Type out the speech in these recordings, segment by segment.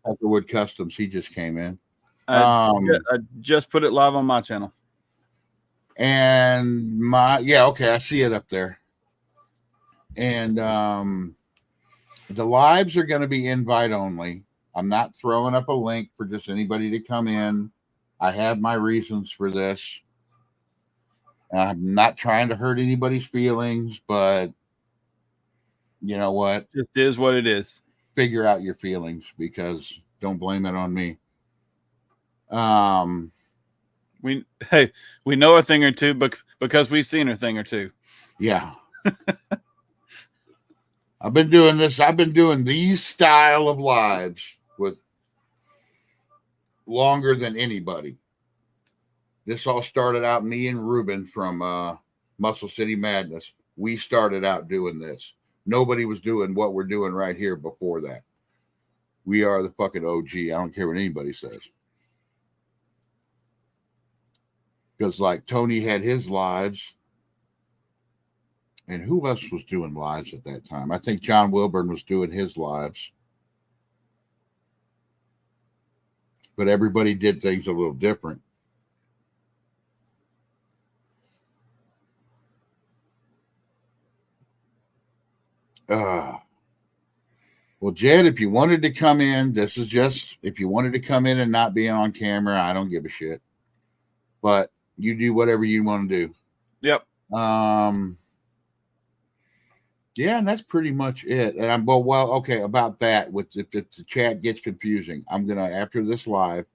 Peckerwood Customs. He just came in. I just put it live on my channel. And okay, I see it up there. And the lives are going to be invite only. I'm not throwing up a link for just anybody to come in. I have my reasons for this. I'm not trying to hurt anybody's feelings, but you know what? It is what it is. Figure out your feelings, because don't blame it on me. We know a thing or two, because we've seen a thing or two. Yeah. I've been doing this. I've been doing these style of lives with longer than anybody. This all started out, me and Ruben from Muscle City Madness. We started out doing this. Nobody was doing what we're doing right here before that. We are the fucking OG. I don't care what anybody says. Because like Tony had his lives. And who else was doing lives at that time? I think John Wilburn was doing his lives. But everybody did things a little different. Well, Jed, if you wanted to come in, this is just, if you wanted to come in and not be on camera, I don't give a shit. But you do whatever you want to do. Yep. Yeah, and that's pretty much it. And I'm okay, about that, with if the chat gets confusing, I'm gonna, after this live,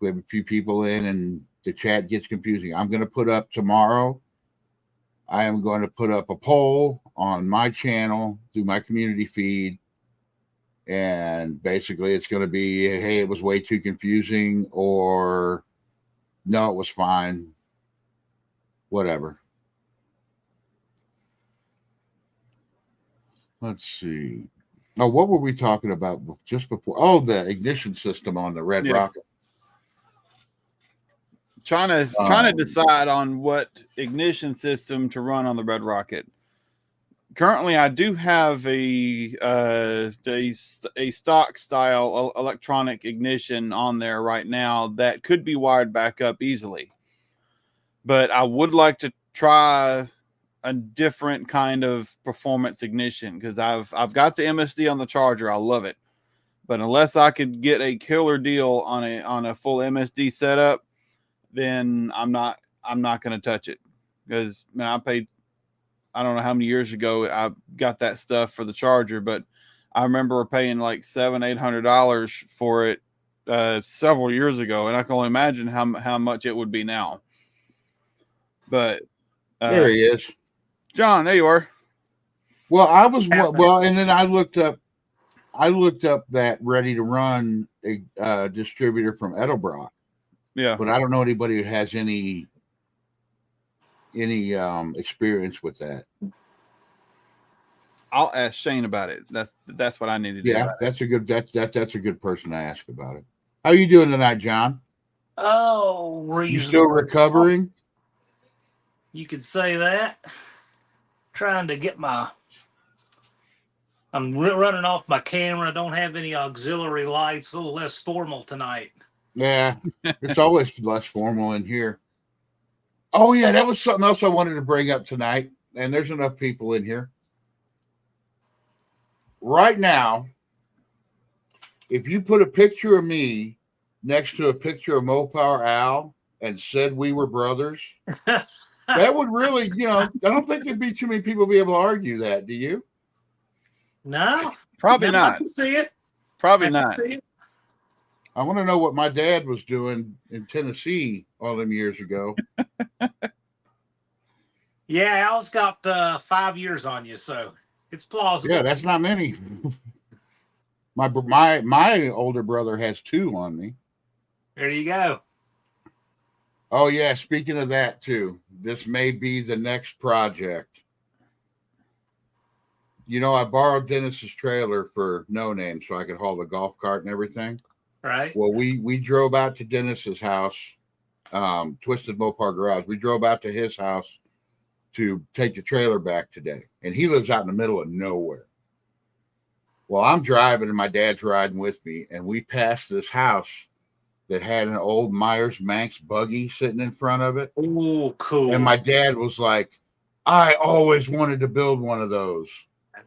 we have a few people in and the chat gets confusing. I'm gonna put up tomorrow. I am going to put up a poll on my channel through my community feed. And basically it's going to be, hey, it was way too confusing, or no, it was fine. Whatever. Let's see. Oh, what were we talking about just before? Oh, the ignition system on the Red Rocket. Trying to decide on what ignition system to run on the Red Rocket. Currently, I do have a stock style electronic ignition on there right now that could be wired back up easily. But I would like to try a different kind of performance ignition, because I've got the MSD on the Charger. I love it. But unless I could get a killer deal on a full MSD setup, then I'm not going to touch it. Because, man, I paid, I don't know how many years ago I got that stuff for the Charger, but I remember paying like $700-800 for it several years ago, and I can only imagine how much it would be now. But there he is, John. There you are. Well, and then I looked up that Ready to Run distributor from Edelbrock. Yeah, but I don't know anybody who has any experience with that. I'll ask Shane about it. That's what I need to do. Yeah, that's a good person to ask about it. How are you doing tonight, John? Oh, reasonable. You still recovering? You could say that. Trying to get I'm running off my camera. I don't have any auxiliary lights. A little less formal tonight. Yeah, it's always less formal in here. Oh, yeah, that was something else I wanted to bring up tonight, and there's enough people in here. Right now, if you put a picture of me next to a picture of Mopar Al and said we were brothers, that would really, I don't think there'd be too many people be able to argue that. Do you? No. Probably not. I can see it. Probably not. I want to know what my dad was doing in Tennessee all them years ago. Yeah, Al's got 5 years on you, so it's plausible. Yeah, that's not many. My older brother has 2 on me. There you go. Oh, yeah, speaking of that, too, this may be the next project. I borrowed Dennis's trailer for No Name so I could haul the golf cart and everything. Right. Well, we drove out to Dennis's house, Twisted Mopar Garage. We drove out to his house to take the trailer back today. And he lives out in the middle of nowhere. Well, I'm driving and my dad's riding with me, and we passed this house that had an old Myers Manx buggy sitting in front of it. Oh, cool. And my dad was like, I always wanted to build one of those.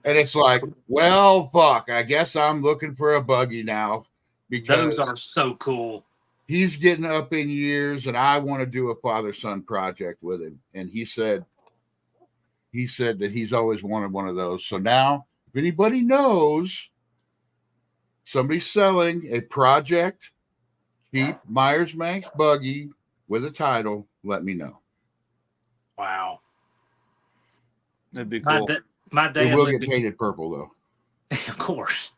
And it's like, well, fuck, I guess I'm looking for a buggy now, because those are so cool. he's getting up in years and I want to do a father-son project with him. And he said that he's always wanted one of those. So now, if anybody knows somebody's selling a project cheap Myers Manx buggy with a title, let me know. Wow. That'd be My, cool. my It dad will lived get painted purple though. of course.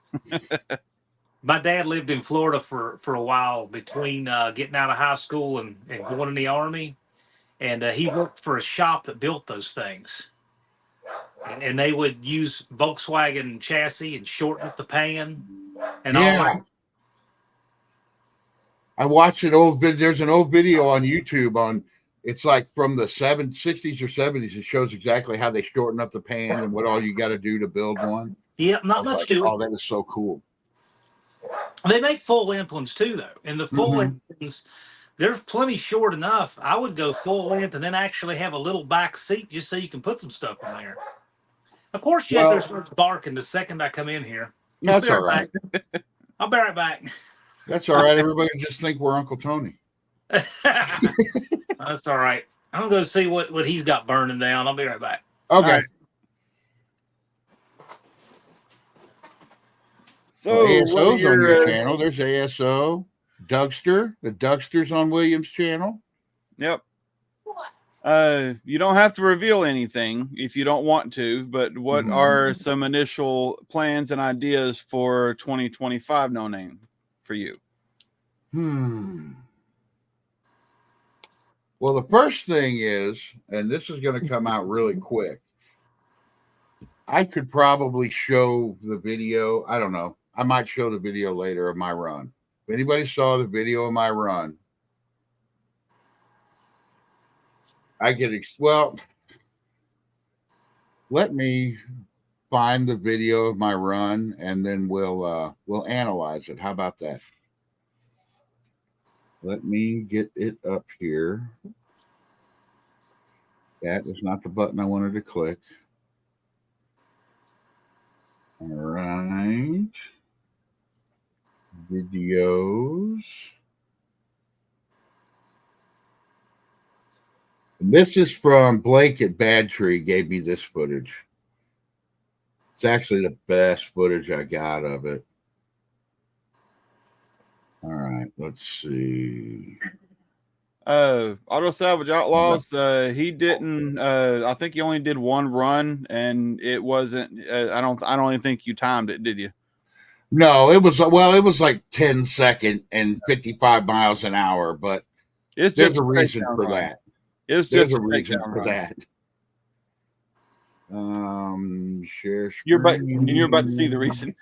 My dad lived in Florida for a while between getting out of high school and going in the Army. And he worked for a shop that built those things. And they would use Volkswagen chassis and shorten up the pan and all Yeah. that. I watched an old video. There's an old video on YouTube on, it's like from the 60s or 70s. It shows exactly how they shorten up the pan and what all you got to do to build one. Yeah, not much to it. Oh, that is so cool. They make full length ones too, though. And the full length ones, they're plenty short enough. I would go full length and then actually have a little back seat just so you can put some stuff in there. Of course, you have to start barking the second I come in here. That's all right. I'll be right back. That's all right. Everybody just think we're Uncle Tony. That's all right. I'm gonna go see what he's got burning down. I'll be right back. Okay. Right. So ASO's on your channel. There's ASO. Dougster. The Dougster's on William's channel. Yep. You don't have to reveal anything if you don't want to, but what are some initial plans and ideas for 2025 No Name for you? Well, the first thing is, and this is going to come out really quick, I could probably show the video. I don't know. I might show the video later of my run. If anybody saw the video of my run, I get let me find the video of my run and then we'll analyze it. How about that? Let me get it up here. That is not the button I wanted to click. All right. Videos. This is from Blake at Bad Tree, gave me this footage. It's actually the best footage I got of it. All right, let's see. Auto Salvage Outlaws, he didn't I think he only did one run and it wasn't I don't even think you timed it, did you? No, it was like 10 second and 55 miles an hour, but it's there's just a reason for that. It's There's just a reason for that. Share screen. You're about to see the reason.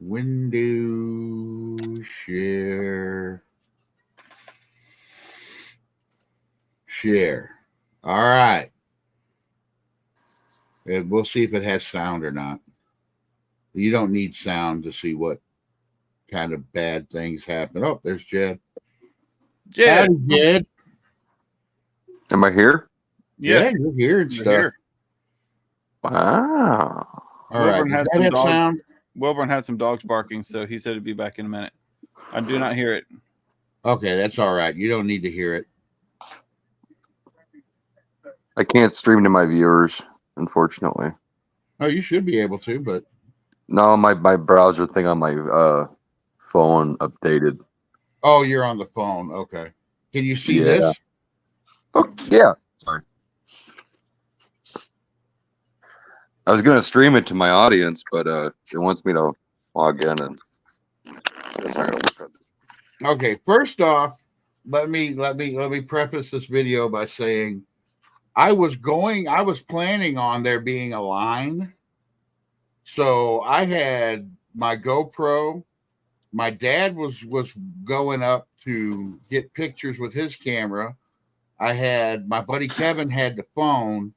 Window share. All right. And we'll see if it has sound or not. You don't need sound to see what kind of bad things happen. Oh, there's Jed. Howdy, Jed. Am I here? Yeah, you're here and stuff. Here. Wow. All right. Does that have sound? Wilburn had some dogs barking, so he said he'd be back in a minute. I do not hear it. Okay, that's all right. You don't need to hear it. I can't stream to my viewers, unfortunately. Oh, you should be able to, but no, my browser thing on my phone updated. Oh, you're on the phone. Okay. Can you see this? Oh, yeah. Sorry. I was gonna stream it to my audience, but it wants me to log in and okay. First off, let me preface this video by saying I was planning on there being a line. So I had my GoPro. My dad was going up to get pictures with his camera. I had my buddy Kevin had the phone.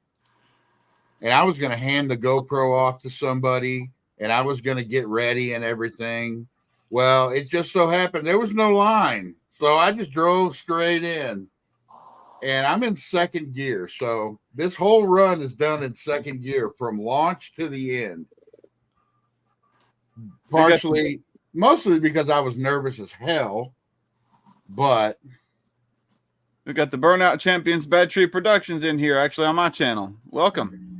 and I was going to hand the GoPro off to somebody, and I was going to get ready and everything. Well, it just so happened there was no line, so I just drove straight in, and I'm in second gear. So this whole run is done in second gear from launch to the end. Partially, mostly because I was nervous as hell, but we got the Burnout Champions Bad Tree Productions in here, actually, on my channel. Welcome.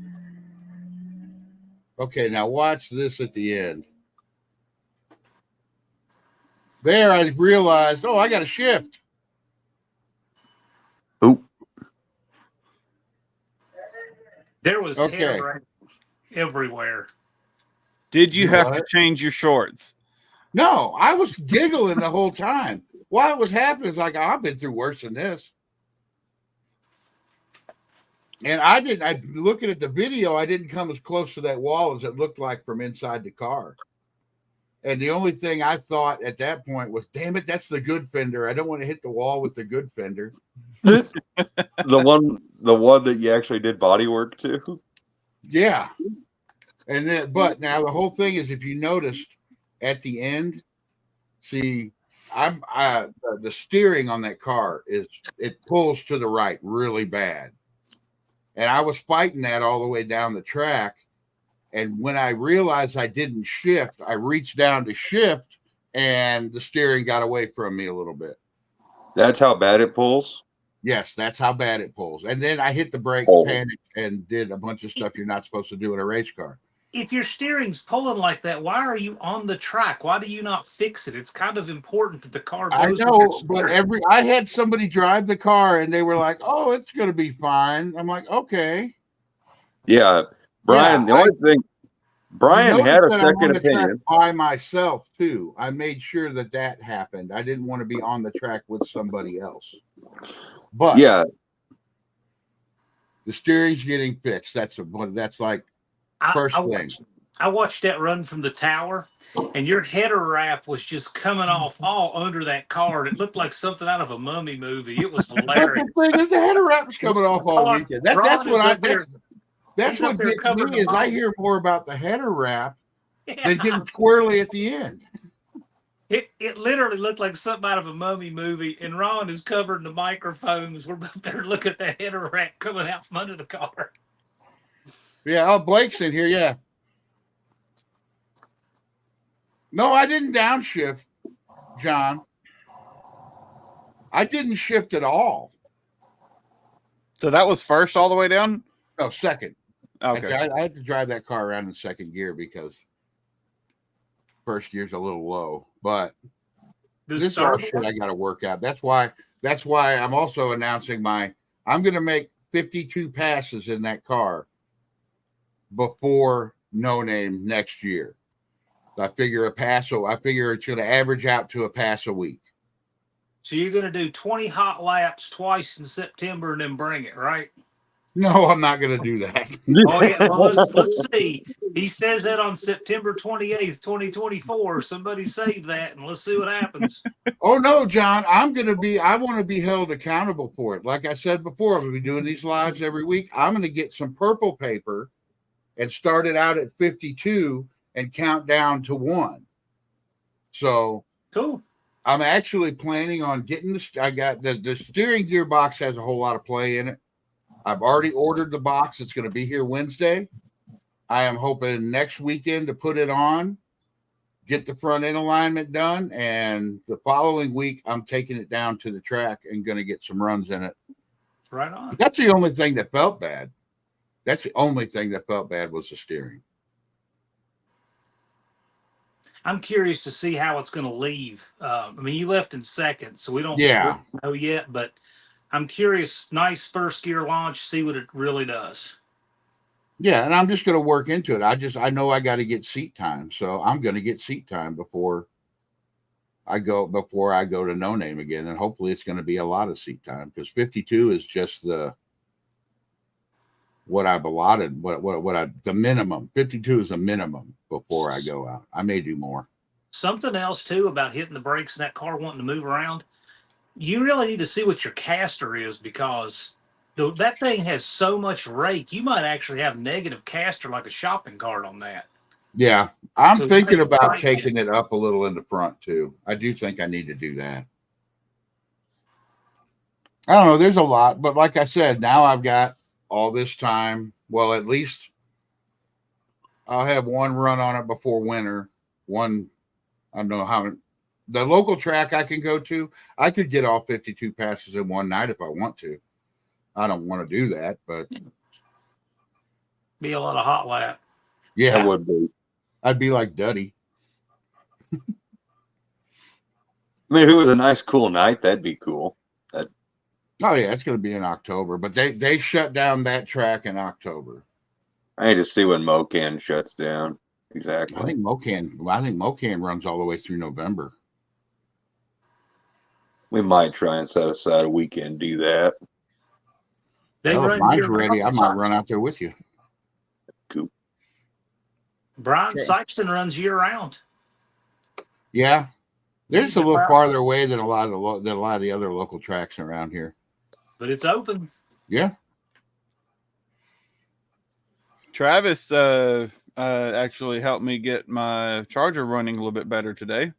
okay, now watch this at the end. There, I realized, oh, I got to shift. Oop. There was Okay. hair everywhere. Did you have What? to change your shorts? No, I was giggling the whole time. What was happening is like, I've been through worse than this. And I looking at the video, I didn't come as close to that wall as it looked like from inside the car. And the only thing I thought at that point was, damn it, that's the good fender. I don't want to hit the wall with the good fender. The one that you actually did body work to. Yeah. And then, but now the whole thing is, if you noticed at the end, see, the steering on that car it pulls to the right really bad. And I was fighting that all the way down the track. And when I realized I didn't shift, I reached down to shift, and the steering got away from me a little bit. That's how bad it pulls. Yes, that's how bad it pulls. And then I hit the brakes, panicked, and did a bunch of stuff you're not supposed to do in a race car. If your steering's pulling like that, why are you on the track? Why do you not fix it? It's kind of important that the car goes. I know, but I had somebody drive the car, and they were like, "Oh, it's going to be fine." I'm like, "Okay." Yeah, Brian. Yeah, the only thing, Brian had a second opinion by myself too. I made sure that happened. I didn't want to be on the track with somebody else. But yeah, the steering's getting fixed. That's like first thing. I watched that run from the tower, and your header wrap was just coming off all under that car. It looked like something out of a mummy movie. It was hilarious. But the thing is, the header wrap was coming off all weekend. That's what gets me is I hear more about the header wrap than getting squirrely at the end. It literally looked like something out of a mummy movie, and Ron is covered in the microphones. We're both there looking at the header wrap coming out from under the car. Yeah, oh, Blake's in here, yeah. No, I didn't downshift, John. I didn't shift at all. So that was first all the way down? No, second. Okay. I had to drive that car around in second gear because first gear's a little low. But this is all shit I got to work out. That's why I'm also announcing I'm going to make 52 passes in that car before No Name next year. I figure it's going to average out to a pass a week. So you're going to do 20 hot laps twice in September and then bring it, right? No, I'm not going to do that. Oh, yeah. Well, let's see. He says that on September 28th, 2024. Somebody save that, and let's see what happens. Oh, no, John. I want to be held accountable for it. Like I said before, we'll be doing these lives every week. I'm going to get some purple paper and start it out at 52 and count down to 1. So cool. I'm actually planning on getting the steering gearbox has a whole lot of play in it. I've already ordered the box. It's going to be here Wednesday. I am hoping next weekend to put it on, get the front end alignment done, and the following week I'm taking it down to the track and going to get some runs in it. Right on. That's the only thing that felt bad. That's the only thing that felt bad was the steering. I'm curious to see how it's going to leave. I mean, you left in second, so we don't know yet, but I'm curious. Nice first gear launch, see what it really does. Yeah, and I'm just going to work into it. I know I got to get seat time, so I'm going to get seat time before I go to No Name again, and hopefully it's going to be a lot of seat time because 52 is just what I've allotted, the minimum. 52 is the minimum before I go out. I may do more. Something else too about hitting the brakes and that car wanting to move around. You really need to see what your caster is because That thing has so much rake. You might actually have negative caster like a shopping cart on that. Yeah, I'm So thinking about right, taking it up a little in the front too. I do think I need to do that. I don't know. There's a lot, but like I said, now I've got all this time. Well, at least I'll have one run on it before winter. One, I don't know how the local track I can go to. I could get all 52 passes in one night if I want to. I don't want to do that, but be a lot of hot lap. yeah, That would be. I'd be like Duddy. I mean, if it was a nice, cool night, that'd be cool. Oh yeah, it's going to be in October, but they shut down that track in October. I need to see when Mocan shuts down. Exactly. I think Mocan runs all the way through November. We might try and set aside a weekend and do that. They Well, if run mine's year ready, I round. might run out there with you. Cool. Brian Sykeston runs year round. Yeah, there's a little farther away than a lot of the other local tracks around here. But it's open. Yeah. Travis actually helped me get my charger running a little bit better today.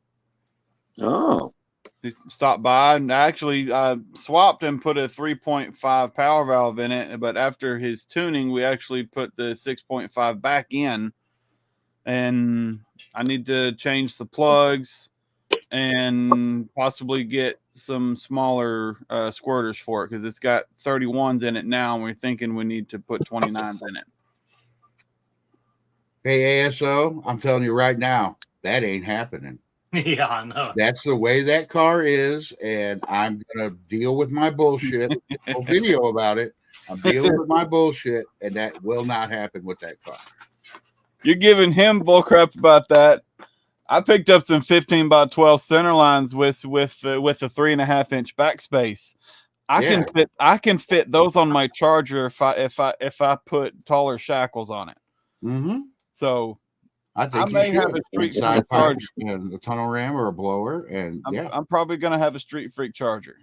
Oh. He stopped by and actually swapped and put a 3.5 power valve in it. But after his tuning, we actually put the 6.5 back in. And I need to change the plugs and possibly get some smaller squirters for it because it's got 31s in it now. And we're thinking we need to put 29s in it. Hey, ASO, I'm telling you right now, that ain't happening. Yeah, I know. That's the way that car is, and I'm going to deal with my bullshit. No video about it. I'm dealing with my bullshit, and that will not happen with that car. You're giving him bullcrap about that. I picked up some 15 by 12 center lines with a 3.5 inch backspace. I can fit those on my charger if I put taller shackles on it. Mm-hmm. So I think may have a street freak charger and a tunnel ram or a blower, and I'm probably gonna have a street freak charger.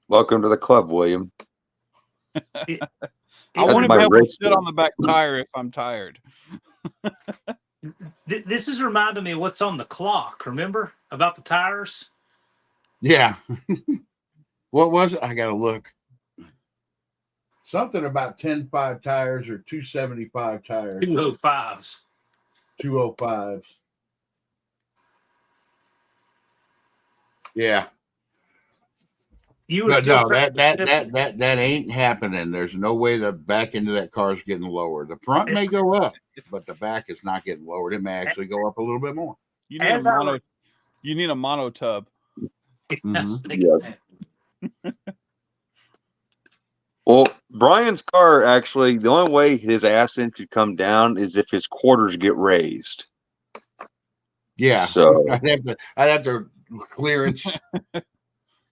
Welcome to the club, William. I want to be able to sit on the back tire if I'm tired. This is reminding me of what's on the clock. Remember about the tires? Yeah. What was it? I gotta look. Something about 10.5 tires or 275 tires. 205s. 205s. Yeah. No, that ain't happening. There's no way the back end of that car is getting lower. The front may go up, but the back is not getting lowered. It may actually go up a little bit more. You need a mono tub. Mm-hmm. Yeah. Well, Brian's car actually, the only way his ass end could come down is if his quarters get raised. Yeah. So I'd have to clearance.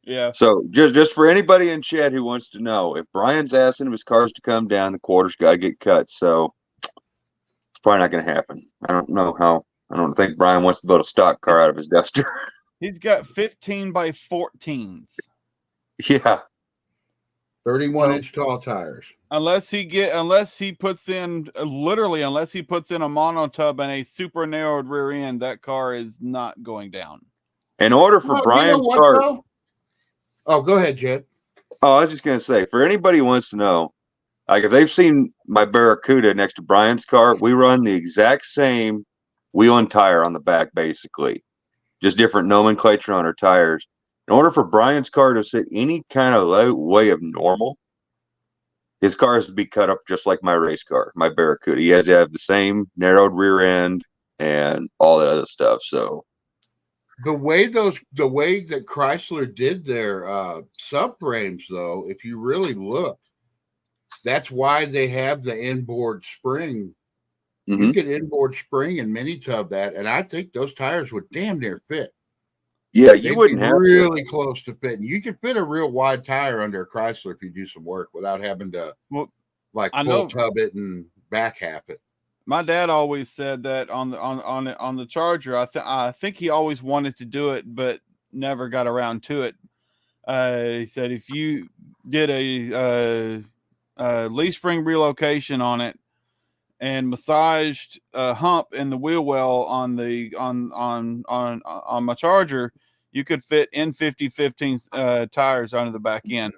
Yeah. So just for anybody in chat who wants to know, if Brian's asking his cars to come down, the quarters got to get cut. So it's probably not going to happen. I don't know how. I don't think Brian wants to build a stock car out of his Duster. He's got 15 by 14s. Yeah. 31-inch tall tires. Unless he puts in a mono tub and a super narrowed rear end, that car is not going down. In order for Brian's car. Though? Oh, go ahead, Jed. Oh, I was just going to say, for anybody who wants to know, like if they've seen my Barracuda next to Brian's car, we run the exact same wheel and tire on the back, basically. Just different nomenclature on our tires. In order for Brian's car to sit any kind of way of normal, his car has to be cut up just like my race car, my Barracuda. He has to have the same narrowed rear end and all that other stuff. So the way that Chrysler did their subframes, though, if you really look, that's why they have the inboard spring. Mm-hmm. You could inboard spring and mini tub that, and I think those tires would damn near fit. Yeah, you wouldn't have really close to fitting. You could fit a real wide tire under a Chrysler if you do some work without having to full tub it and back half it. My dad always said that on the Charger. I think he always wanted to do it, but never got around to it. He said if you did a leaf spring relocation on it and massaged a hump in the wheel well on my Charger, you could fit N50 15 tires under the back end,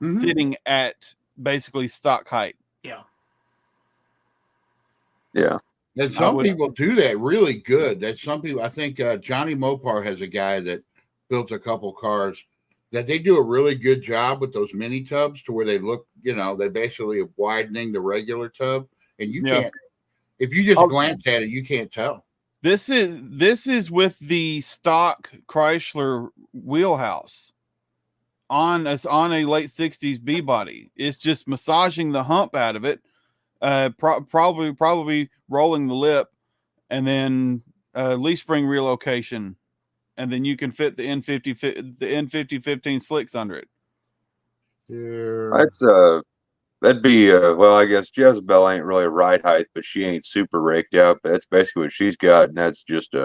sitting at basically stock height. Yeah. Yeah. And some people do that really good. That's some people. I think Johnny Mopar has a guy that built a couple cars that they do a really good job with those mini tubs to where they look, they basically are widening the regular tub, and you can't. If you just glance at it, you can't tell. This is with the stock Chrysler wheelhouse on a late 60s B body. It's just massaging the hump out of it, probably rolling the lip, and then leaf spring relocation, and then you can fit the N50 15 slicks under it. That's that'd be well, I guess Jezebel ain't really ride height, but she ain't super raked out. But that's basically what she's got, and that's just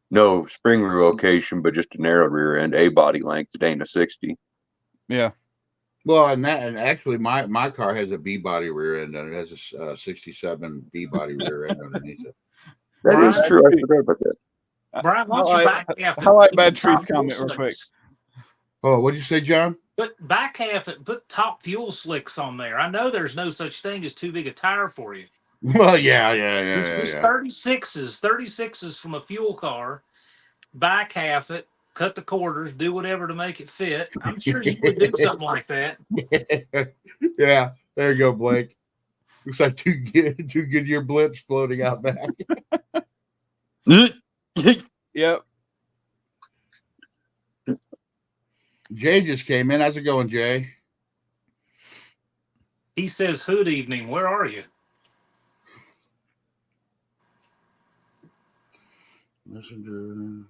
no spring relocation, but just a narrow rear end, A body length. It ain't a 60. Yeah. Well, and actually my car has a B body rear end, and it has a 67 B body rear end underneath it. That is true. I forgot about that. Brian, why don't you back half? I like Bad Trees comment real quick. Oh, what did you say, John? But back half it, put top fuel slicks on there. I know there's no such thing as too big a tire for you. Well, yeah. Just 36s from a fuel car. Back half it, cut the quarters, do whatever to make it fit. I'm sure you would do something like that. Yeah, there you go, Blake. Looks like two Goodyear blips floating out back. Yep. Jay just came in. How's it going, Jay? He says, "Hood evening. Where are you?" Messenger.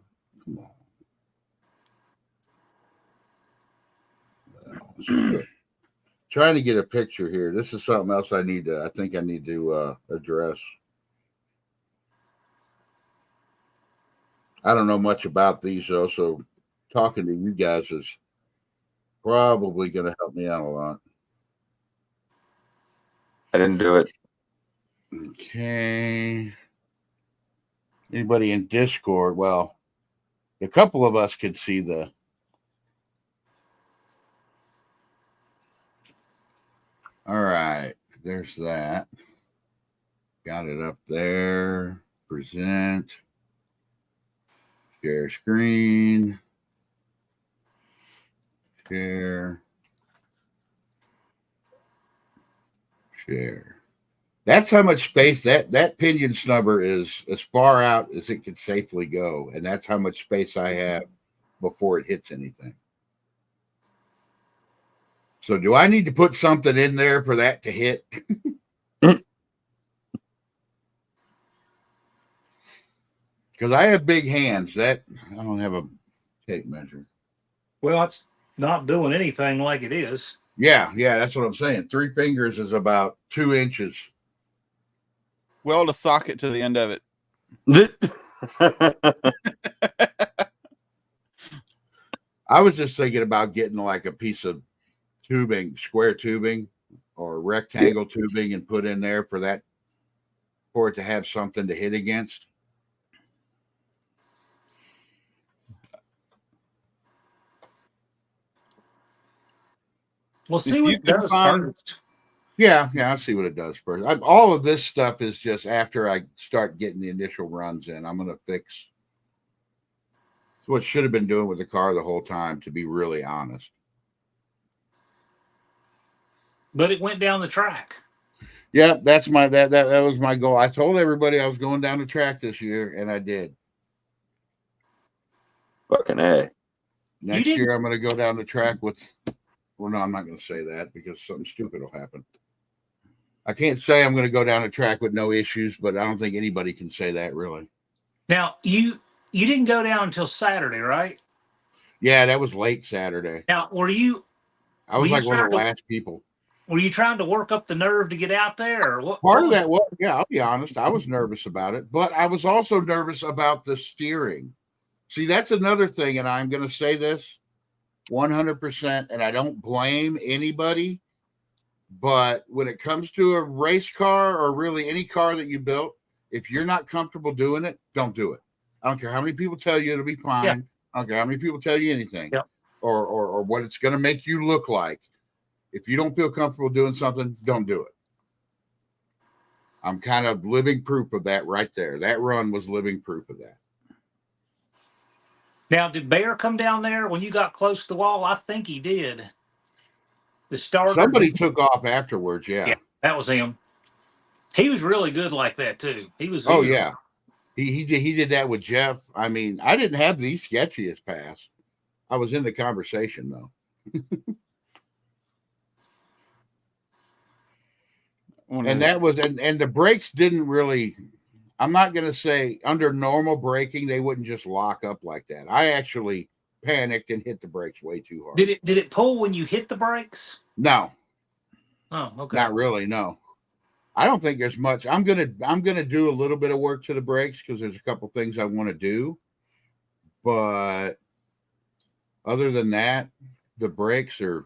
Come on. Trying to get a picture here. This is something else I think I need to address. I don't know much about these though, so talking to you guys is probably going to help me out a lot. I didn't do it. Okay. Anybody in Discord? Well, a couple of us could see the. All right. There's that. Got it up there. Present. Share screen. Share. That's how much space that pinion snubber is as far out as it can safely go. And that's how much space I have before it hits anything. So do I need to put something in there for that to hit? Because I have big hands. I don't have a tape measure. Well, it's not doing anything like it is. Yeah, that's what I'm saying. 3 fingers is about 2 inches. Weld a socket to the end of it. I was just thinking about getting like a piece of tubing, square tubing or rectangle tubing, and put in there for it to have something to hit against. We'll see what it does first. Yeah, I'll see what it does first. All of this stuff is just after I start getting the initial runs in. I'm going to fix what should have been doing with the car the whole time, to be really honest. But it went down the track. Yeah, that's that was my goal. I told everybody I was going down the track this year, and I did. Fucking A. Next year, I'm going to go down the track with. Well, no, I'm not going to say that because something stupid will happen. I can't say I'm going to go down the track with no issues, but I don't think anybody can say that really. Now, you didn't go down until Saturday, right? Yeah, that was late Saturday. Now, I was like one of the last people. Were you trying to work up the nerve to get out there, or what? Part of that was, yeah, I'll be honest, I was nervous about it, but I was also nervous about the steering. See, that's another thing, and I'm going to say this. 100%. And I don't blame anybody. But when it comes to a race car or really any car that you built, if you're not comfortable doing it, don't do it. I don't care how many people tell you it'll be fine. Yeah. I don't care how many people tell you anything, Yeah. or what it's going to make you look like. If you don't feel comfortable doing something, don't do it. I'm kind of living proof of that right there. That run was living proof of that. Now, did Bear come down there when you got close to the wall? I think he did. The starter. Somebody took off afterwards. Yeah. Yeah, that was him. He was really good like that too. He was. Oh yeah. He did that with Jeff. I mean, I didn't have the sketchiest pass. I was in the conversation though. And that was and the brakes didn't really, I'm not going to say under normal braking they wouldn't just lock up like that. I actually panicked and hit the brakes way too hard. Did it pull when you hit the brakes? No. Oh, okay. Not really, no. I don't think there's much. I'm gonna do a little bit of work to the brakes because there's a couple things I want to do. But other than that, the brakes are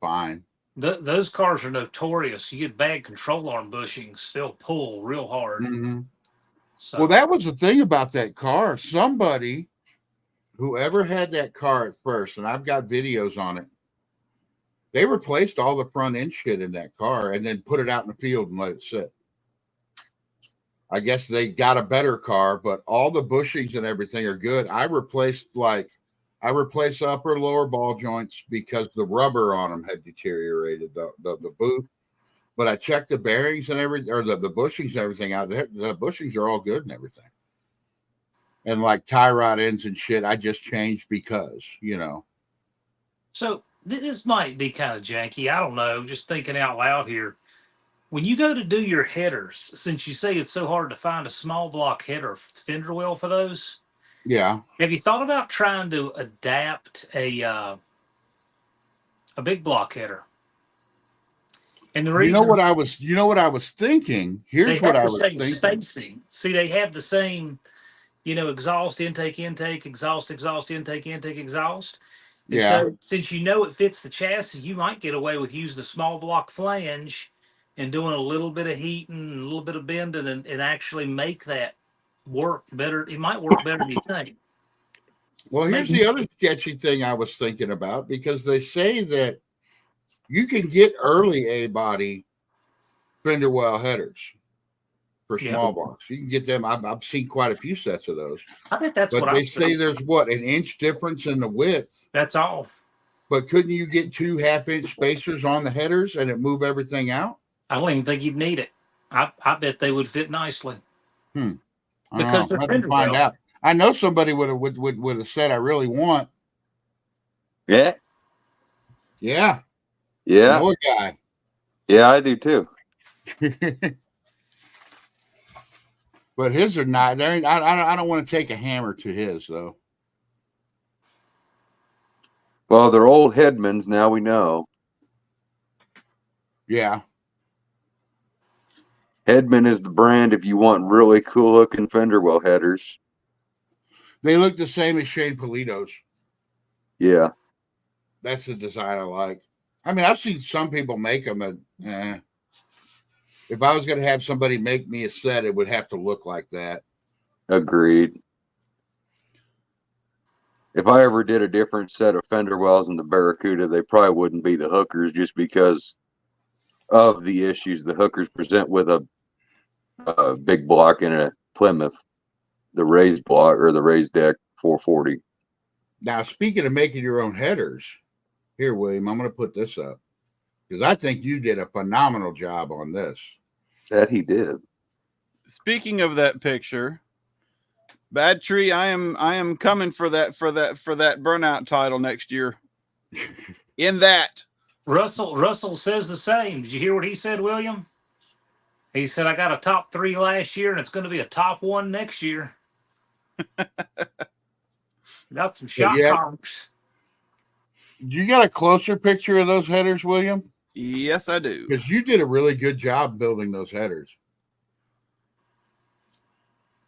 fine. Those cars are notorious. You get bad control arm bushings, they'll pull real hard. Mm-hmm. So. Well, that was the thing about that car. Somebody, whoever had that car at first, and I've got videos on it, they replaced all the front end shit in that car and then put it out in the field and let it sit. I guess they got a better car, but all the bushings and everything are good. I replaced the upper lower ball joints because the rubber on them had deteriorated, the boot. But I checked the bearings and everything, or the bushings and everything out there. The bushings are all good and everything. And like tie rod ends and shit, I just changed because, you know. So this might be kind of janky. I don't know. Just thinking out loud here. When you go to do your headers, since you say it's so hard to find a small block header fender well for those, yeah. Have you thought about trying to adapt a big block header? And the reason, you know what I was thinking. Here's what I was thinking. Spacing. See, they have the same, exhaust, intake, exhaust, intake, exhaust. And so since it fits the chassis, you might get away with using a small block flange and doing a little bit of heating and a little bit of bending and actually make that work better. It might work better than you think. Well, here's the other sketchy thing I was thinking about, because they say that you can get early A-body fender well headers for small blocks. You can get them. I've seen quite a few sets of those. I bet that's what they say there's an inch difference in the width. That's all. But couldn't you get 2 half-inch spacers on the headers and it move everything out? I don't even think you'd need it. I bet they would fit nicely. Because they're fender well. Find out. I know somebody with a set I really want. Yeah. Yeah. Yeah. More guy. Yeah, I do too. But his are not. I don't want to take a hammer to his though. Well, they're old Headmans now. We know. Yeah. Headman is the brand if you want really cool looking fender well headers. They look the same as Shane Polito's. Yeah. That's the design I like. I mean, I've seen some people make them. If I was going to have somebody make me a set, it would have to look like that. Agreed. If I ever did a different set of fender wells in the Barracuda, they probably wouldn't be the hookers, just because of the issues the hookers present with a big block in a Plymouth, the raised block or the raised deck 440. Now, speaking of making your own headers, here, William, I'm going to put this up because I think you did a phenomenal job on this. That he did. Speaking of that picture, Bad Tree, I am coming for that burnout title next year. In that. Russell says the same. Did you hear what he said, William? He said, I got a top 3 last year, and it's going to be a top 1 next year. Got some shot comps. You got a closer picture of those headers, William? Yes, I do. Because you did a really good job building those headers.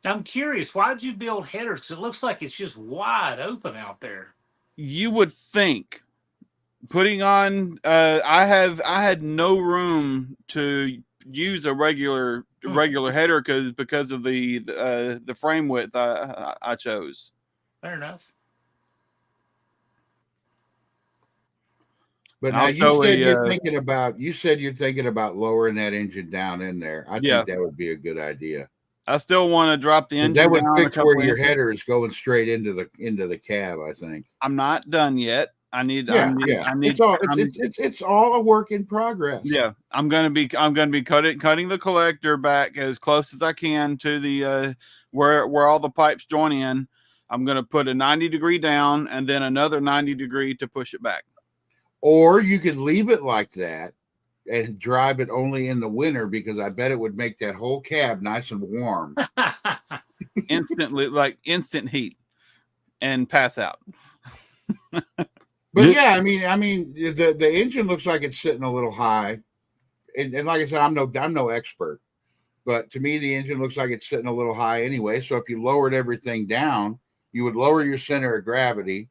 I'm curious, why'd you build headers? Because it looks like it's just wide open out there. You would think putting on I had no room to use a regular header because of the frame width I chose. Fair enough. But And now I'll you said you're thinking about lowering that engine down in there. I think that would be a good idea. I still want to drop the engine That would down fix where your header is going straight into the cab, I think. I'm not done yet. It's all a work in progress. Yeah, I'm gonna be cutting the collector back as close as I can to the where all the pipes join in. I'm gonna put a 90-degree down and then another 90-degree to push it back. Or you could leave it like that and drive it only in the winter, because I bet it would make that whole cab nice and warm. Instantly, like instant heat, and pass out. But yeah, I mean, the engine looks like it's sitting a little high, and like I said, I'm no expert, but to me, the engine looks like it's sitting a little high anyway. So if you lowered everything down, you would lower your center of gravity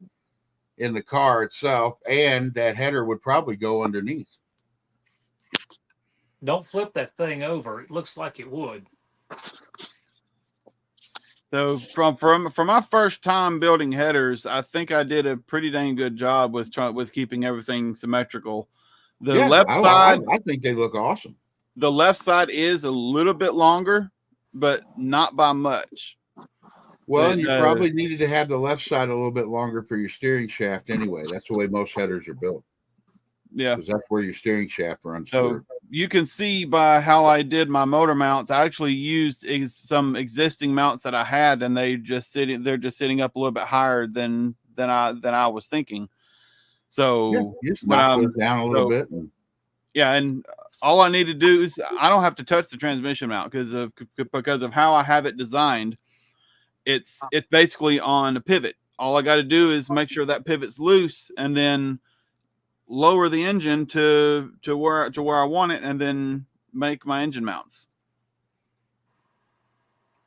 in the car itself, and that header would probably go underneath. Don't flip that thing over. It looks like it would. So from my first time building headers, I think I did a pretty dang good job with keeping everything symmetrical. Left side, I think they look awesome. The left side is a little bit longer, but not by much. Well, and you probably needed to have the left side a little bit longer for your steering shaft anyway. That's the way most headers are built. Yeah, because that's where your steering shaft runs so through. You can see by how I did my motor mounts, I actually used some existing mounts that I had, and they're just sitting up a little bit higher than I was thinking. So yeah, you just knock those down a little bit. Yeah, and all I need to do is I don't have to touch the transmission mount because of how I have it designed. It's basically on a pivot. All I got to do is make sure that pivot's loose, and then lower the engine to where I want it, and then make my engine mounts.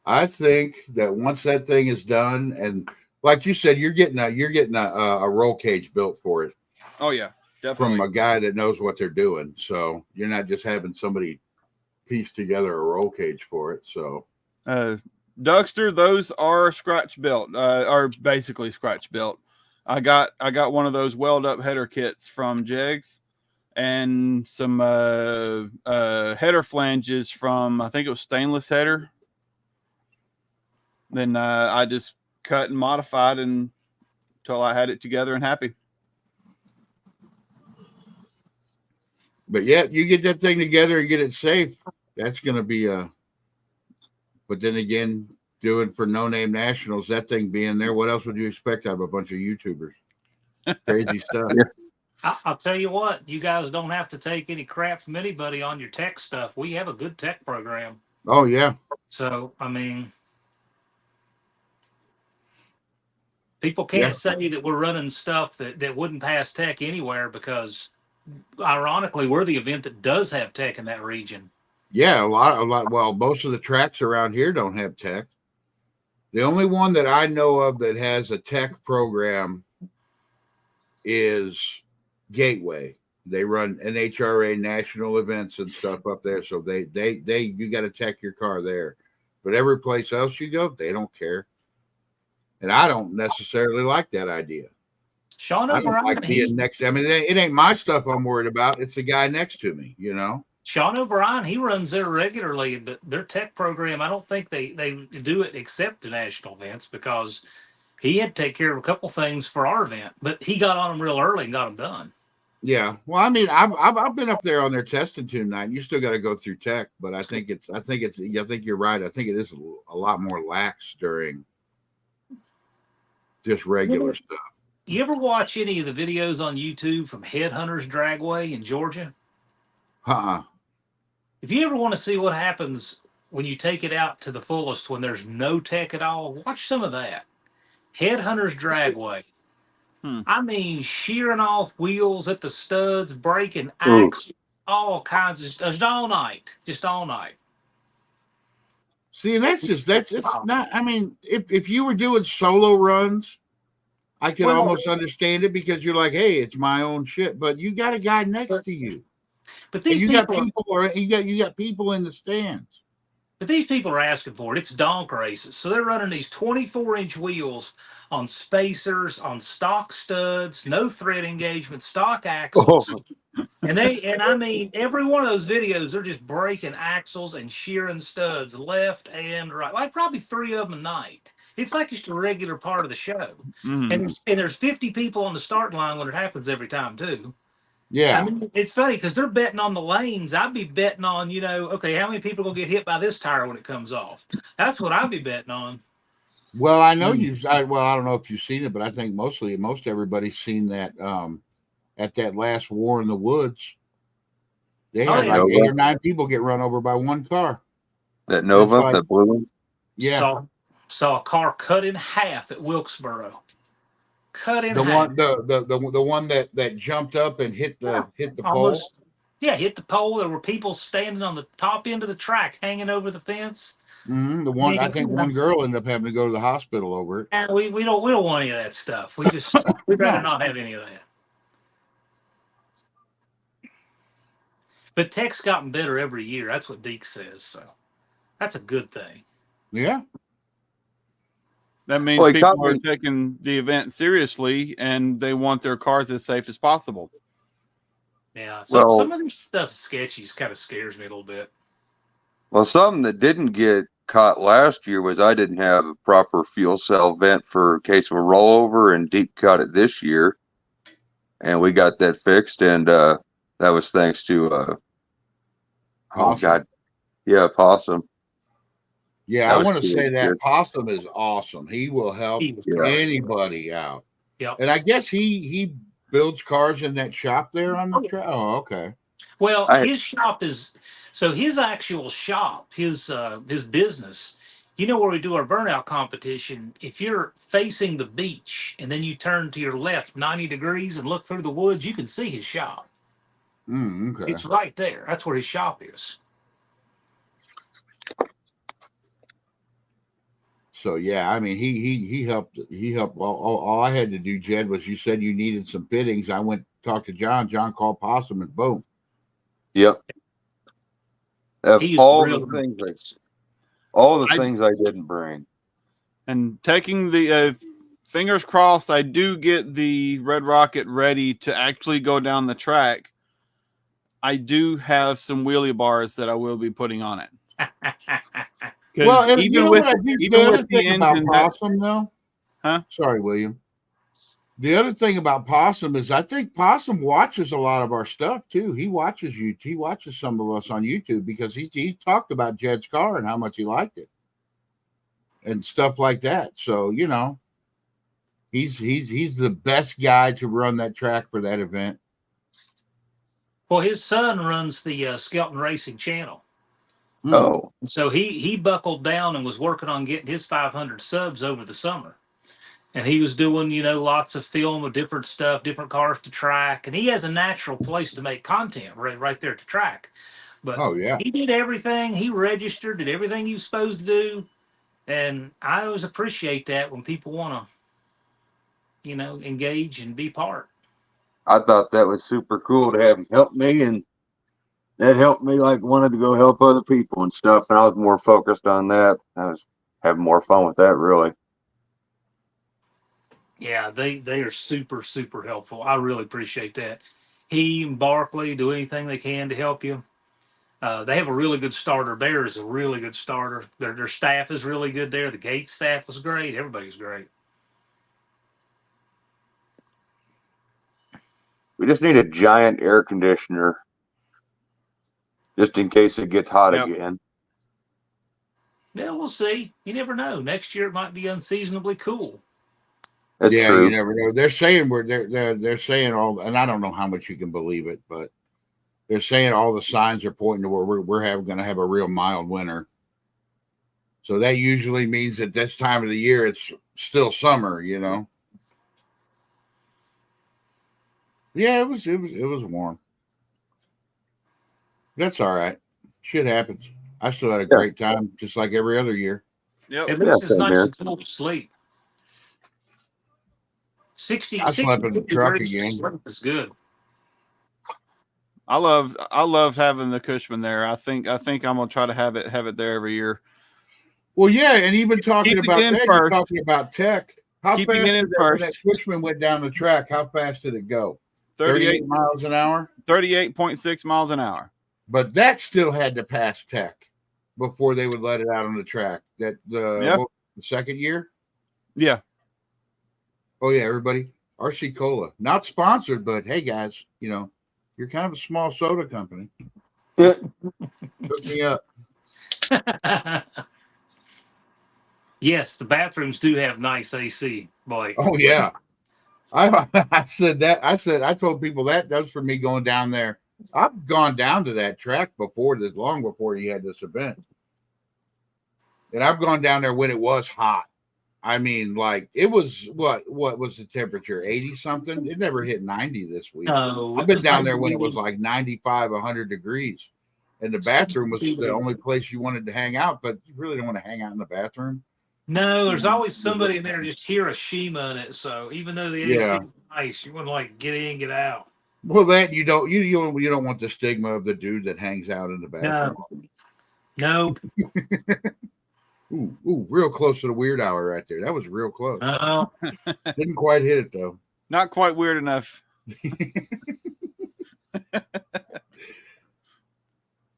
I think that once that thing is done, and like you said, you're getting a roll cage built for it. Oh yeah, definitely, from a guy that knows what they're doing. So you're not just having somebody piece together a roll cage for it. So Duckster, those are scratch built, are basically scratch built. I got one of those weld up header kits from Jegs, and some header flanges from, I think it was Stainless Header. Then I just cut and modified until I had it together and happy. But yeah, you get that thing together and get it safe. That's going to be but then again, doing for No Name Nationals, that thing being there, what else would you expect out of a bunch of YouTubers? Crazy stuff. I'll tell you what, you guys don't have to take any crap from anybody on your tech stuff. We have a good tech program. Oh, yeah. So, I mean, people can't say that we're running stuff that wouldn't pass tech anywhere, because ironically, we're the event that does have tech in that region. Yeah, a lot. Well, most of the tracks around here don't have tech. The only one that I know of that has a tech program is Gateway. They run NHRA national events and stuff up there. So they you got to tech your car there. But every place else you go, they don't care. And I don't necessarily like that idea. Sean O'Brien, I don't like being next. I mean, it ain't my stuff I'm worried about. It's the guy next to me, you know. Sean O'Brien, he runs there regularly, but their tech program, I don't think they do it except the national events, because he had to take care of a couple things for our event, but he got on them real early and got them done. Yeah, well, I mean, I've been up there on their testing tune night. You still got to go through tech, but I think you're right. I think it is a lot more lax during just regular stuff. You ever watch any of the videos on YouTube from Headhunters Dragway in Georgia? If you ever want to see what happens when you take it out to the fullest, when there's no tech at all, watch some of that. Headhunters Dragway. I mean, shearing off wheels at the studs, breaking axles, all kinds of stuff, just all night. See, it's not. I mean, if you were doing solo runs, I can almost understand it because you're like, hey, it's my own shit, but you got a guy next to you, But and these you got people, people, or you got people in the stands. but these people are asking for it. It's donk races, so they're running these 24-inch wheels on spacers, on stock studs, no thread engagement, stock axles. Oh, And I mean, every one of those videos, they're just breaking axles and shearing studs left and right, like probably 3 of them a night. It's like just a regular part of the show. Mhm. And there's 50 people on the starting line when it happens every time too. I Yeah. mean, it's funny because they're betting on the lanes. I'd be betting on, okay, how many people are gonna get hit by this tire when it comes off? That's what I'd be betting on. Well, I know Mm. I don't know if you've seen it, but I think most everybody's seen that at that last War in the Woods. They Oh had yeah, like 8 Nova, or 9 people get run over by one car. that That's Nova, like, that blue one. yeah, saw a car cut in half at Wilkesboro. Cut in the half. one the one that jumped up and hit Yeah, the pole. almost. Yeah, hit the pole. There were people standing on the top end of the track, hanging over the fence. The I one, I mean, think one girl ended up having to go to the hospital over it. and we don't want any of that stuff. We'd rather No. not have any of that. But tech's gotten better every year. That's what Deke says. So that's a good thing. Yeah. That means Well, he caught people are me. taking the event seriously and they want their cars as safe as possible. Yeah. Well, Some of this stuff sketchy kind of scares me a little bit. Well, something that didn't get caught last year was I didn't have a proper fuel cell vent for in case of a rollover, and Deep caught it this year, and we got that fixed, and that was thanks to oh Awesome. God, yeah, Possum. Yeah, That I was want to cool. say that Good. Possum is awesome. He will help He was Yeah. great. anybody out. Yep. And I guess he builds cars in that shop there on the track. Oh, okay. Well, I his shop is so his actual shop, his business. You know where we do our burnout competition? If you're facing the beach and then you turn to your left 90 degrees and look through the woods, you can see his shop. Okay. It's right there. That's where his shop is. So yeah, I mean he helped all I had to do, Jed, was you said you needed some fittings. I went to talk to John. John called Possum and boom. Yep. He's All real the things nice. I didn't bring. And taking the fingers crossed, I do get the Red Rocket ready to actually go down the track. I do have some wheelie bars that I will be putting on it. Well, and even you know with what I do? even The other with the thing about engine, Possum, though. Huh? Sorry, William. The other thing about Possum is I think Possum watches a lot of our stuff too. He watches you. He watches some of us on YouTube because he talked about Jed's car and how much he liked it and stuff like that. So he's the best guy to run that track for that event. Well, his son runs the Skelton Racing channel. Oh, So he buckled down and was working on getting his 500 subs over the summer. And he was doing, lots of film of different stuff, different cars to track. And he has a natural place to make content right there to track. But Oh yeah. he did everything. He registered, did everything he was supposed to do. And I always appreciate that when people want to, engage and be part. I thought that was super cool to have him help me, and that helped me like wanted to go help other people and stuff, and I was more focused on that. I was having more fun with that, really. Yeah, they are super, super helpful. I really appreciate that. He and Barkley do anything they can to help you. They have a really good starter. Bear is a really good starter. Their staff is really good there. The gate staff was great. Everybody's great. We just need a giant air conditioner just in case it gets hot Yep. again. Yeah, we'll see. You never know. Next year it might be unseasonably cool. That's Yeah, true. you never know. They're saying they're saying all, and I don't know how much you can believe it, but they're saying all the signs are pointing to where we're going to have a real mild winter. So that usually means that this time of the year it's still summer, Yeah, it was warm. That's all right. Shit happens. I still had a great time, just like every other year. Yep. At Yeah, least it's same nice here. and cool to sleep. 60, I slept in the 60 truck degrees again. sleep is good. I love having the Cushman there. I think I'm gonna try to have it there every year. Well, yeah, and even talking Keep about it in that, first. you're talking about tech. How Keeping fast it in did that, when that first. Cushman went down the track? How fast did it go? 38 miles an hour. 38.6 miles an hour. But that still had to pass tech before they would let it out on the track. That Yeah. the second year. Yeah. Oh yeah, everybody. RC Cola, not sponsored, but hey guys, you know, you're kind of a small soda company. Yeah. Hook me up. Yes, the bathrooms do have nice AC, boy. Oh yeah. I said that. I told people that was for me going down there. I've gone down to that track before this, long before he had this event. And I've gone down there when it was hot. I mean, like it was what was the temperature? 80 something? It never hit 90 this week. No, I've it been was down like there when it was like 95, 100 degrees. And the bathroom was the only place you wanted to hang out, but you really don't want to hang out in the bathroom. No, there's always somebody in there just Hiroshima in it. So even though the AC Yeah. is nice, you want to like get in, get out. Well, that you don't want the stigma of the dude that hangs out in the bathroom. No. Nope. Ooh, real close to the weird hour right there. That was real close. Didn't quite hit it though. Not quite weird enough.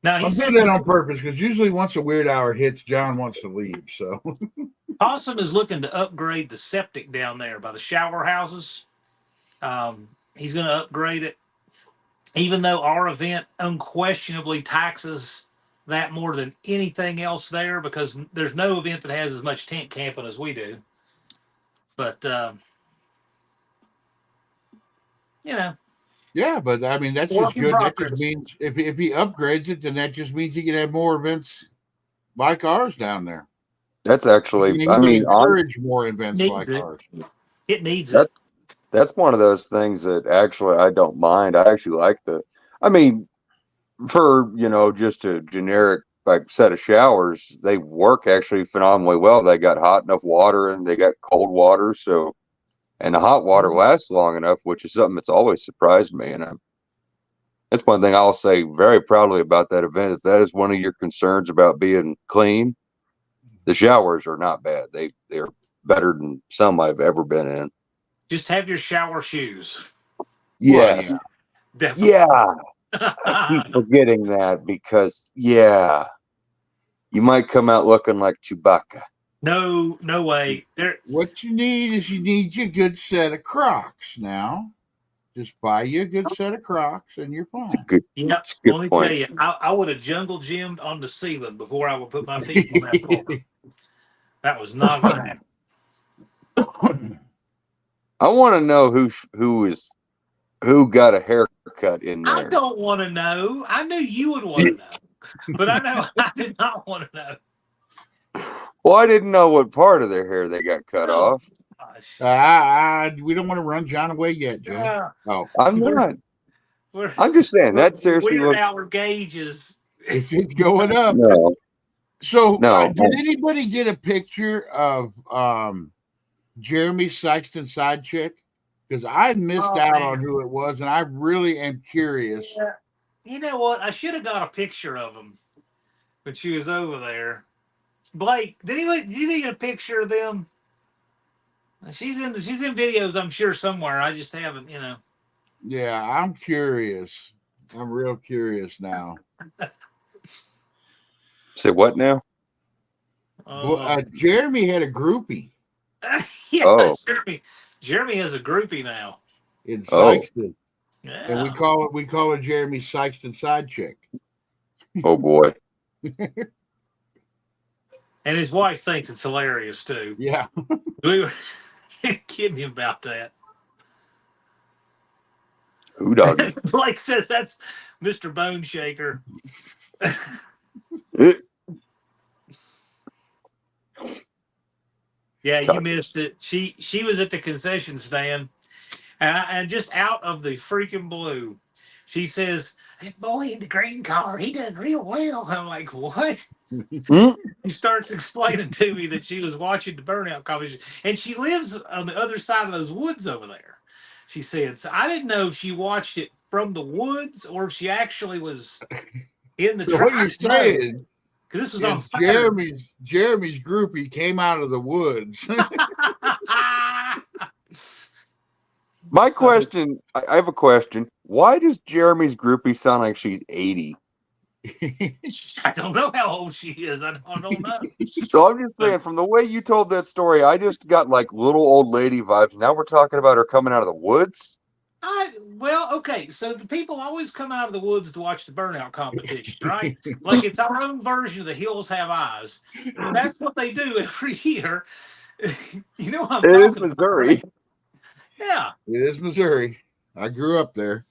Now I'm doing that on purpose because usually once a weird hour hits, John wants to leave. So Possum is looking to upgrade the septic down there by the shower houses. He's going to upgrade it, even though our event unquestionably taxes that more than anything else there, because there's no event that has as much tent camping as we do. But you know, yeah, but I mean that's just good. That just means if he upgrades it, then that just means he can have more events like ours down there. That's actually, I mean, encourage more events like ours. It needs it. That's one of those things that actually I don't mind. I actually like I mean, for, just a generic like set of showers, they work actually phenomenally well. They got hot enough water and they got cold water. So, and the hot water lasts long enough, which is something that's always surprised me. And that's one thing I'll say very proudly about that event. If that is one of your concerns about being clean, the showers are not bad. They're better than some I've ever been in. Just have your shower shoes. Yes. Well, yeah. Definitely. Yeah. I keep forgetting that because, you might come out looking like Chewbacca. No way. What you need is your good set of Crocs now. Just buy you a good set of Crocs and you're fine. Let me tell you, I would have jungle gymmed on the ceiling before I would put my feet on that floor. That was not going to happen. I want to know who got a haircut in there. I don't want to know. I knew you would want to know, but I know I did not want to know. Well, I didn't know what part of their hair they got cut off. We don't want to run John away yet, Joe. Oh, I'm not. I'm just saying that seriously looks. Our gauges. It's going up. No. So, did anybody get a picture of Jeremy Sykeston side chick? Because I missed out on who it was, and I really am curious. Yeah. You know what? I should have got a picture of him when she was over there. Blake, did you get a picture of them? She's in videos, I'm sure, somewhere. I just haven't, Yeah, I'm curious. I'm real curious now. Say what now? Jeremy had a groupie. Yeah, Jeremy has a groupie now. In Sykeston. Yeah. And we call her Jeremy Sykeston side chick. Oh boy. And his wife thinks it's hilarious too. Yeah. We were kidding him about that. Who doesn't? Blake says that's Mr. Bone Shaker. Yeah, you missed it. She was at the concession stand, and just out of the freaking blue, She says, "That boy in the green car, he done real well." I'm like, "What?" Hmm? She starts explaining to me that she was watching the burnout competition, and she lives on the other side of those woods over there. She said, so I didn't know if she watched it from the woods or if she actually was in the So what you're saying because this was on is Saturday. Jeremy's groupie came out of the woods. My So- question, I have a question. Why does Jeremy's groupie sound like she's 80? I don't know how old she is. I don't know. So I'm just saying, from the way you told that story, I just got like little old lady vibes. Now we're talking about her coming out of the woods. Okay. So the people always come out of the woods to watch the burnout competition, right? Like it's our own version of the Hills Have Eyes. That's what they do every year. You know what I'm It is talking about, Missouri. right? Yeah. It is Missouri. I grew up there.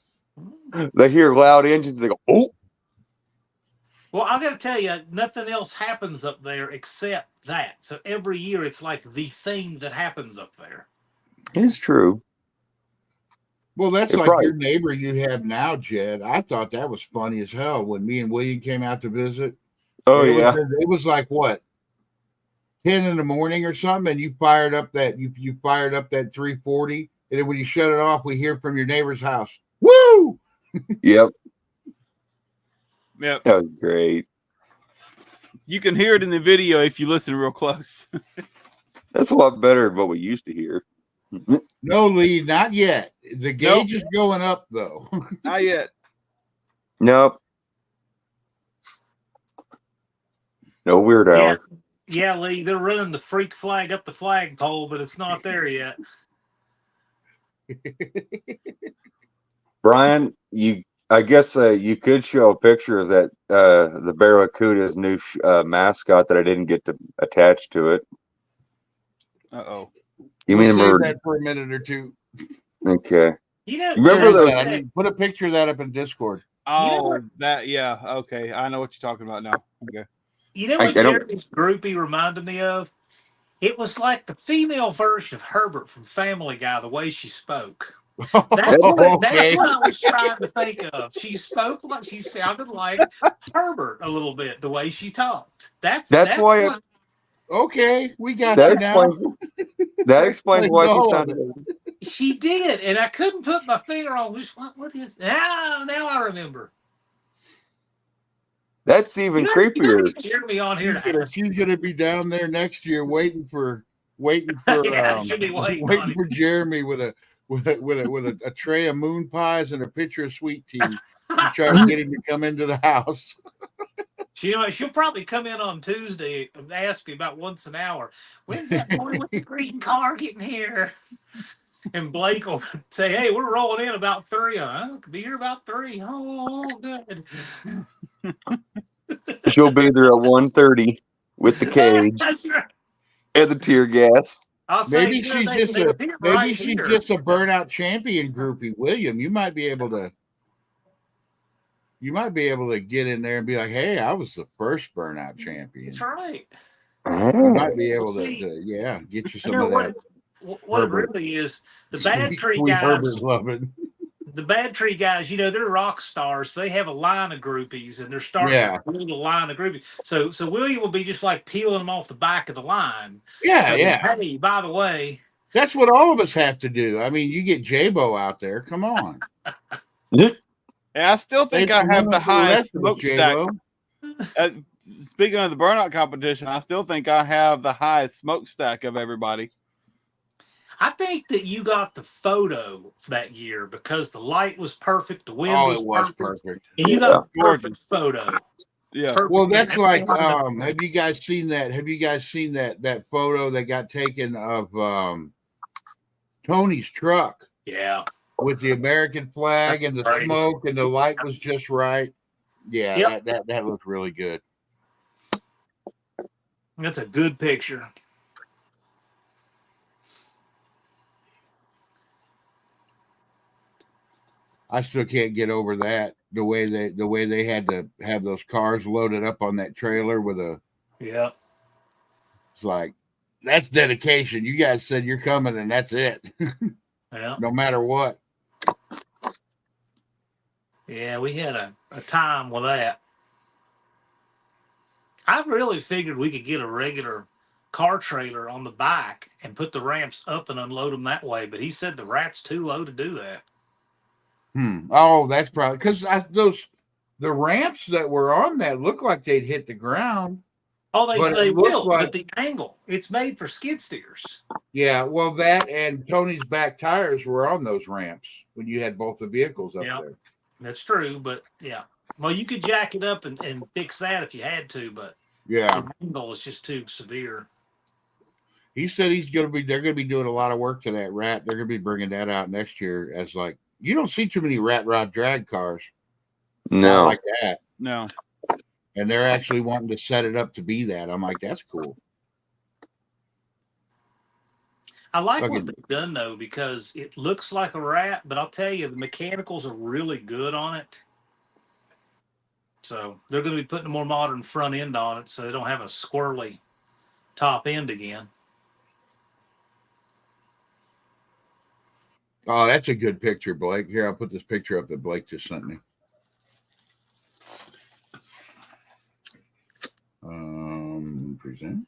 They hear loud engines. They go, oh. Well, I got to tell you, nothing else happens up there except that. So every year, it's like the thing that happens up there. It's true. Well, that's It like probably- your neighbor you have now, Jed. I thought that was funny as hell when me and William came out to visit. Oh, it yeah. it was like what 10 in the morning or something, and you fired up that 340, and then when you shut it off, we hear from your neighbor's house. Woo! Yep. Yep. That was great. You can hear it in the video if you listen real close. That's a lot better than what we used to hear. No, Lee, not yet. The gauge is going up though. Not yet. Nope. No weird hour. Yeah, Lee, they're running the freak flag up the flagpole, but it's not there yet. Brian, I guess you could show a picture of that the Barracuda's new mascot that I didn't get to attach to it. Uh-oh. You We'll mean save that for a minute or two. Okay. You know, Remember you know those- what- I mean, put a picture of that up in Discord. Oh, yeah. Okay. I know what you're talking about now. Okay. You know I what don't- Jeremy's groupie reminded me of? It was like the female version of Herbert from Family Guy, the way she spoke. That's Okay. what I was trying to think of. She spoke like she sounded like Herbert a little bit, the way she talked. That's why what, Okay, we got that you now. explains that explains why she all of sounded. she did, and I couldn't put my finger on what is now I remember. That's even You creepier. gotta get Jeremy on here to ask. She's gonna be down there next year waiting for Yeah, she'll be waiting on for Jeremy with a tray of moon pies and a pitcher of sweet tea to try to get him to come into the house. She'll probably come in on Tuesday and ask me about once an hour. When's that boy with the green car getting here? And Blake will say, "Hey, we're rolling in about 3. Could be here about 3. Oh, good." She'll be there at 1:30 with the cage That's right. and the tear gas. I'll say, Maybe she's just a burnout champion groupie. William, you might be able to get in there and be like, "Hey, I was the first burnout champion." That's right. You might be able Well, to get you some You know of what? that. What it Herbert. really is, the Bad Tree Sweet guys. Herbert loving. The Bad Tree guys, they're rock stars. So they have a line of groupies, and they're starting to build a line of groupies. So William will be just like peeling them off the back of the line. Yeah, So, yeah. Hey, by the way, That's what all of us have to do. I mean, you get J-Bo out there. Come on. Yeah, I still think Save I some have room the for highest rest of us, smokestack. J-Bo. Speaking of the burnout competition, I still think I have the highest smokestack of everybody. I think that you got the photo that year because the light was perfect, the wind Oh, it was perfect, perfect. and you got the perfect photo. Yeah. Perfect. Well, that's like, have you guys seen that? Have you guys seen that photo that got taken of Tony's truck? Yeah. With the American flag That's and the great. smoke and the light was just right. Yeah, Yep. that looked really good. That's a good picture. I still can't get over that. The way they had to have those cars loaded up on that trailer with a. Yeah. It's like, that's dedication. You guys said you're coming, and that's it. Yeah. No matter what. Yeah, we had a time with that. I really figured we could get a regular car trailer on the back and put the ramps up and unload them that way. But he said the rat's too low to do that. Oh, that's probably because the ramps that were on that look like they'd hit the ground. Oh, they will, like, but the angle, it's made for skid steers. Yeah, well, that and Tony's back tires were on those ramps when you had both the vehicles up there. That's true, but yeah. Well, you could jack it up and fix that if you had to, but yeah, the angle is just too severe. He said they're gonna be doing a lot of work to that rat. They're gonna be bringing that out next year as like you don't see too many rat rod drag cars. No, like that. No. And they're actually wanting to set it up to be that. I'm like, that's cool. I like what they've done though, because it looks like a rat, but I'll tell you, the mechanicals are really good on it. So they're going to be putting a more modern front end on it so they don't have a squirrely top end again. Oh, that's a good picture, Blake. Here, I'll put this picture up that Blake just sent me. Present.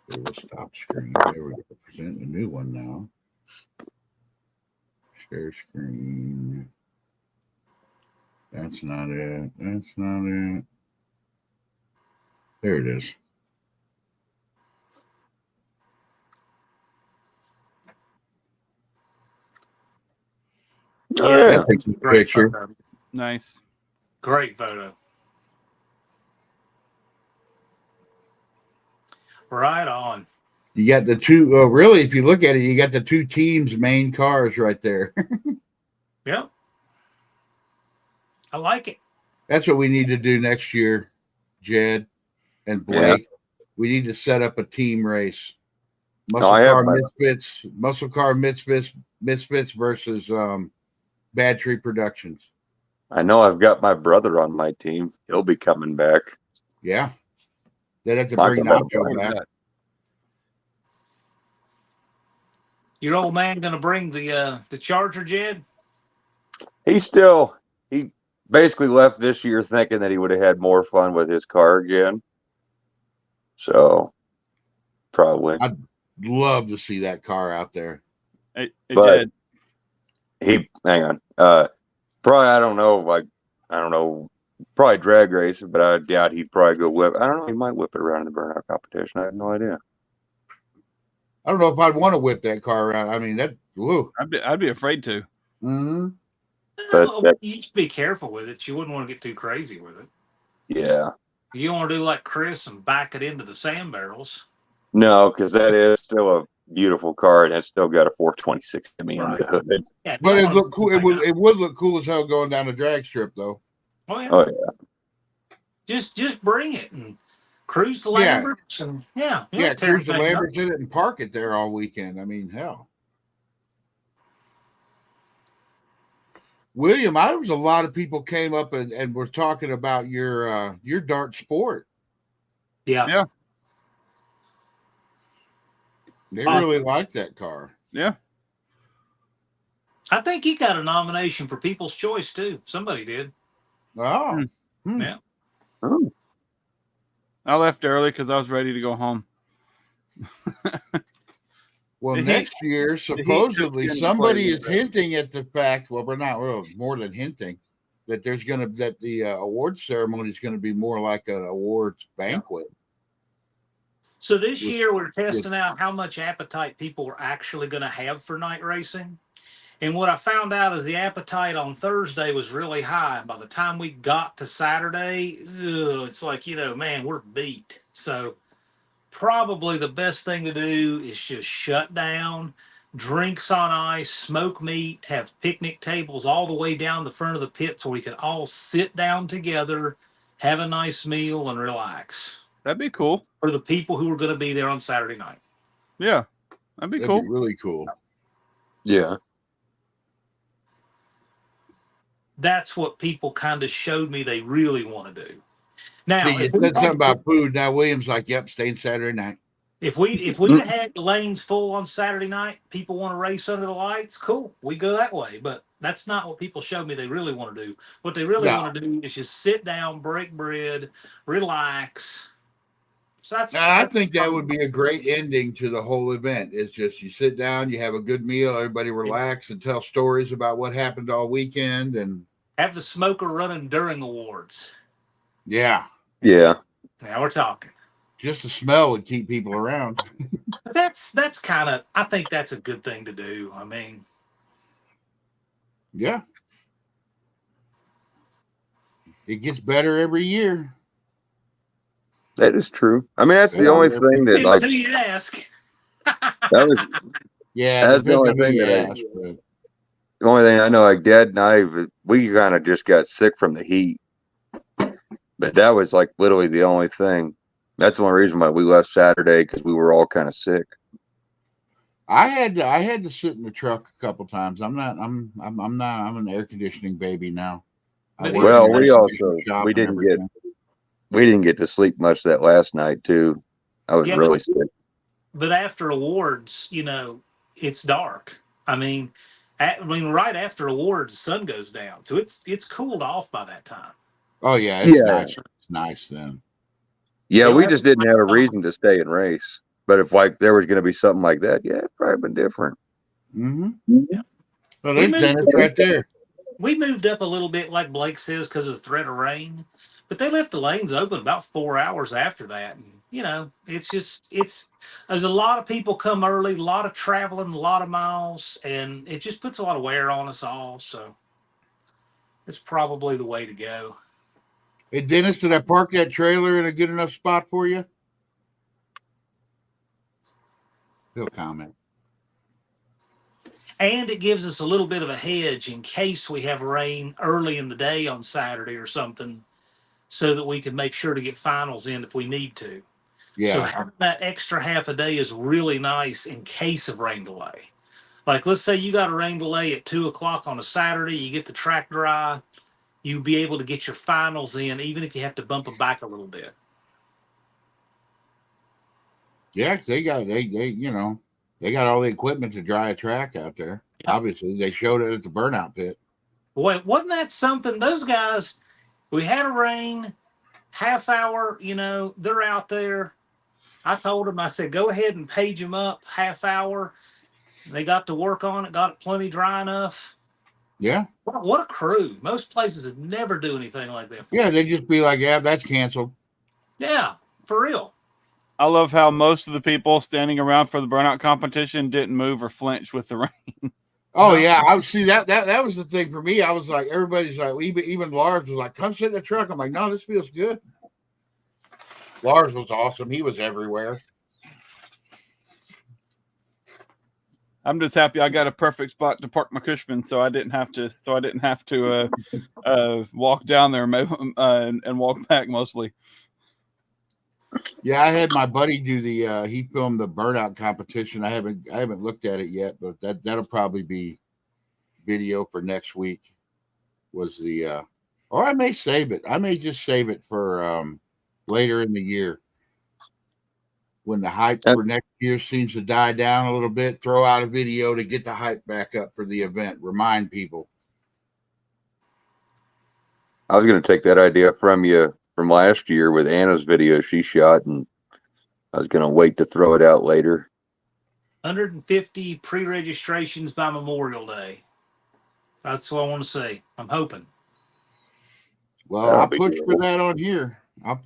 We'll stop screen. There we go. Present a new one now. Share screen. That's not it. That's not it. There it is. Oh, yeah. That's a good picture. Photo. Nice. Great photo. Right on. You got the two, really, if you look at it, you got the two teams' main cars right there. Yep. I like it. That's what we need to do next year, Jed and Blake. Yeah. We need to set up a team race. Muscle Car Misfits versus Bad Tree Productions. I know I've got my brother on my team. He'll be coming back. Yeah. They'd have to bring Nacho back. Your old man going to bring the Charger, Jed? He basically left this year thinking that he would have had more fun with his car again. So, probably. I'd love to see that car out there. But hang on. Probably, I don't know, probably drag race, but I doubt he'd probably go whip. I don't know. He might whip it around in the burnout competition. I have no idea. I don't know if I'd want to whip that car around. I mean, I'd be afraid to. Mm-hmm. But you just be careful with it. You wouldn't want to get too crazy with it. Yeah. You don't want to do like Chris and back it into the sand barrels. No, because that is still a beautiful car, and it's still got a 426 to me on the hood. Yeah, but it looked cool. It would look cool as hell going down the drag strip, though. Oh yeah. Oh yeah. Just bring it and cruise the Lamberts and cruise the Lamberts in it and park it there all weekend. I mean, hell. William, there was a lot of people came up and were talking about your Dart Sport. Yeah. Yeah. They really like that car. Yeah. I think he got a nomination for People's Choice too. Somebody did. Oh. Yeah. Oh. I left early because I was ready to go home. Well, next year, supposedly, somebody is hinting at the fact. Well, we're not more than hinting that the awards ceremony is going to be more like an awards banquet. So this year we're testing out how much appetite people are actually going to have for night racing. And what I found out is the appetite on Thursday was really high. By the time we got to Saturday, it's like, man, we're beat. So probably the best thing to do is just shut down, drinks on ice, smoke meat, have picnic tables all the way down the front of the pit so we can all sit down together, have a nice meal, and relax. That'd be cool. For the people who are going to be there on Saturday night. Yeah, that'd be cool. Be really cool. Yeah. That's what people kind of showed me they really want to do. Now, you said something about food. Now William's like, "Yep, staying Saturday night." If we'd have had the lanes full on Saturday night, people want to race under the lights, cool. We go that way. But that's not what people show me they really want to do. What they really want to do is just sit down, break bread, relax. So I think that would be a great ending to the whole event. It's just you sit down, you have a good meal, everybody relax and tell stories about what happened all weekend and have the smoker running during awards. Yeah. Yeah. Now we're talking. Just the smell would keep people around. That's kind of, I think that's a good thing to do. I mean, yeah. It gets better every year. That is true. I mean, that's the only thing that, like, so you ask. that was, yeah, that's the only thing that the only thing I know, like Dad and I, we kind of just got sick from the heat, but that was like literally the only thing. That's the only reason why we left Saturday, because we were all kind of sick. I had to sit in the truck a couple times. I'm an air conditioning baby now. Well, we didn't get to sleep much that last night too. I was really sick. But after awards, you know, it's dark. I mean, right after awards, the sun goes down, so it's cooled off by that time. Oh yeah, it's nice. It's nice then. Yeah, we just didn't have a reason to stay and race. But if like there was going to be something like that, yeah, it'd probably been different. Mm-hmm. Yeah. Well, there's Dennis right there. We moved up a little bit, like Blake says, because of the threat of rain. But they left the lanes open about 4 hours after that. And, you know, there's a lot of people come early, a lot of traveling, a lot of miles, and it just puts a lot of wear on us all. So it's probably the way to go. Hey, Dennis, did I park that trailer in a good enough spot for you? He'll comment. And it gives us a little bit of a hedge in case we have rain early in the day on Saturday or something, so that we can make sure to get finals in if we need to. Yeah. So having that extra half a day is really nice in case of rain delay. Like, let's say you got a rain delay at 2:00 on a Saturday, you get the track dry, you'll be able to get your finals in, even if you have to bump them back a little bit. Yeah, they got all the equipment to dry a track out there. Yeah. Obviously, they showed it at the burnout pit. Boy, wasn't that something? Those guys, we had a rain, half hour, you know, they're out there. I told them, I said, go ahead and page them up, half hour. They got to work on it, got it plenty dry enough. Yeah. What a crew. Most places would never do anything like that. Yeah, they'd just be like, yeah, that's canceled. Yeah, for real. I love how most of the people standing around for the burnout competition didn't move or flinch with the rain. Oh yeah, I see that was the thing for me. I was like, everybody's like, even Lars was like, come sit in the truck. I'm like, no, this feels good. Lars was awesome. He was everywhere. I'm just happy I got a perfect spot to park my Cushman, so I didn't have to walk down there and walk back mostly. Yeah, I had my buddy do he filmed the burnout competition. I haven't looked at it yet, but that'll probably be video for next week. Or I may save it. I may just save it for later in the year when the hype for next year seems to die down a little bit. Throw out a video to get the hype back up for the event. Remind people. I was going to take that idea from you from last year with Anna's video she shot, and I was going to wait to throw it out later. 150 pre-registrations by Memorial Day. That's what I want to say. I'm hoping. Well, I'll push for that on here. I'm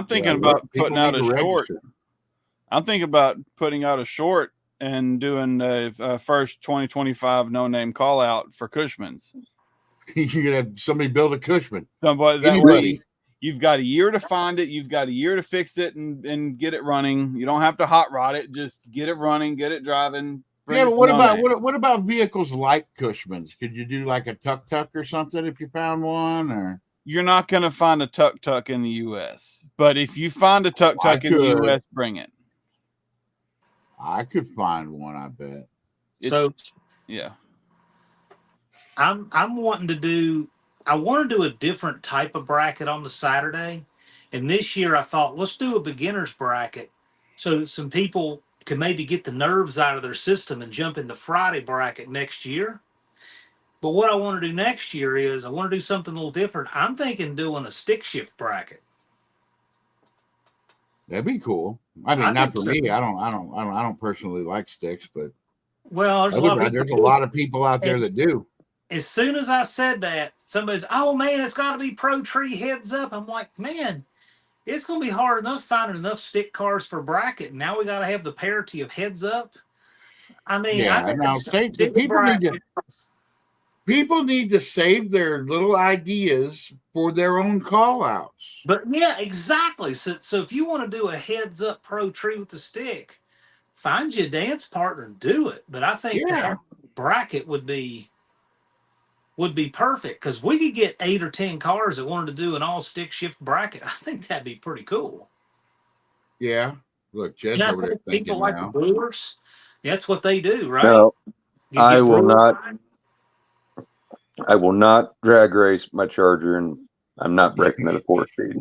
thinking about putting out a short. I'm thinking about putting out a short and doing a first 2025 no-name call out for Cushmans. You're gonna have somebody build a Cushman. Anybody. You've got a year to find it. You've got a year to fix it and get it running. You don't have to hot rod it. Just get it running, get it driving. Yeah, but what about vehicles like Cushmans? Could you do like a tuk-tuk or something if you found one? Or you're not going to find a tuk-tuk in the U.S. But if you find a tuk-tuk in the U.S., bring it. I could find one, I bet. Yeah. I'm wanting to do. I want to do a different type of bracket on the Saturday, And this year I thought, let's do a beginner's bracket so that some people can maybe get the nerves out of their system and jump in the Friday bracket next year. But what I want to do next year is I want to do something a little different. I'm thinking doing a stick shift bracket. That'd be cool. I mean, I not think for so. me. I don't personally like sticks, but Well, there's a lot of there's a people. lot of people out there that do. As soon as I said that, somebody's, oh man, it's got to be Pro Tree heads up. I'm like, man, it's going to be hard enough finding enough stick cars for bracket. Now we got to have the parity of heads up. I mean, I Yeah, think now the people need to save their little ideas for their own call outs. But yeah, exactly. So if you want to do a heads up Pro Tree with the stick, find you a dance partner and do it. But I think to have a bracket would be perfect because we could get 8 or 10 cars that wanted to do an all stick shift bracket. I think that'd be pretty cool. Yeah. Look, Jed's over there thinking people like now. the Brewers, that's what they do, right? No, You I get will Brewer not. line. I will not drag race my Charger, and I'm not breaking it at 4-speed.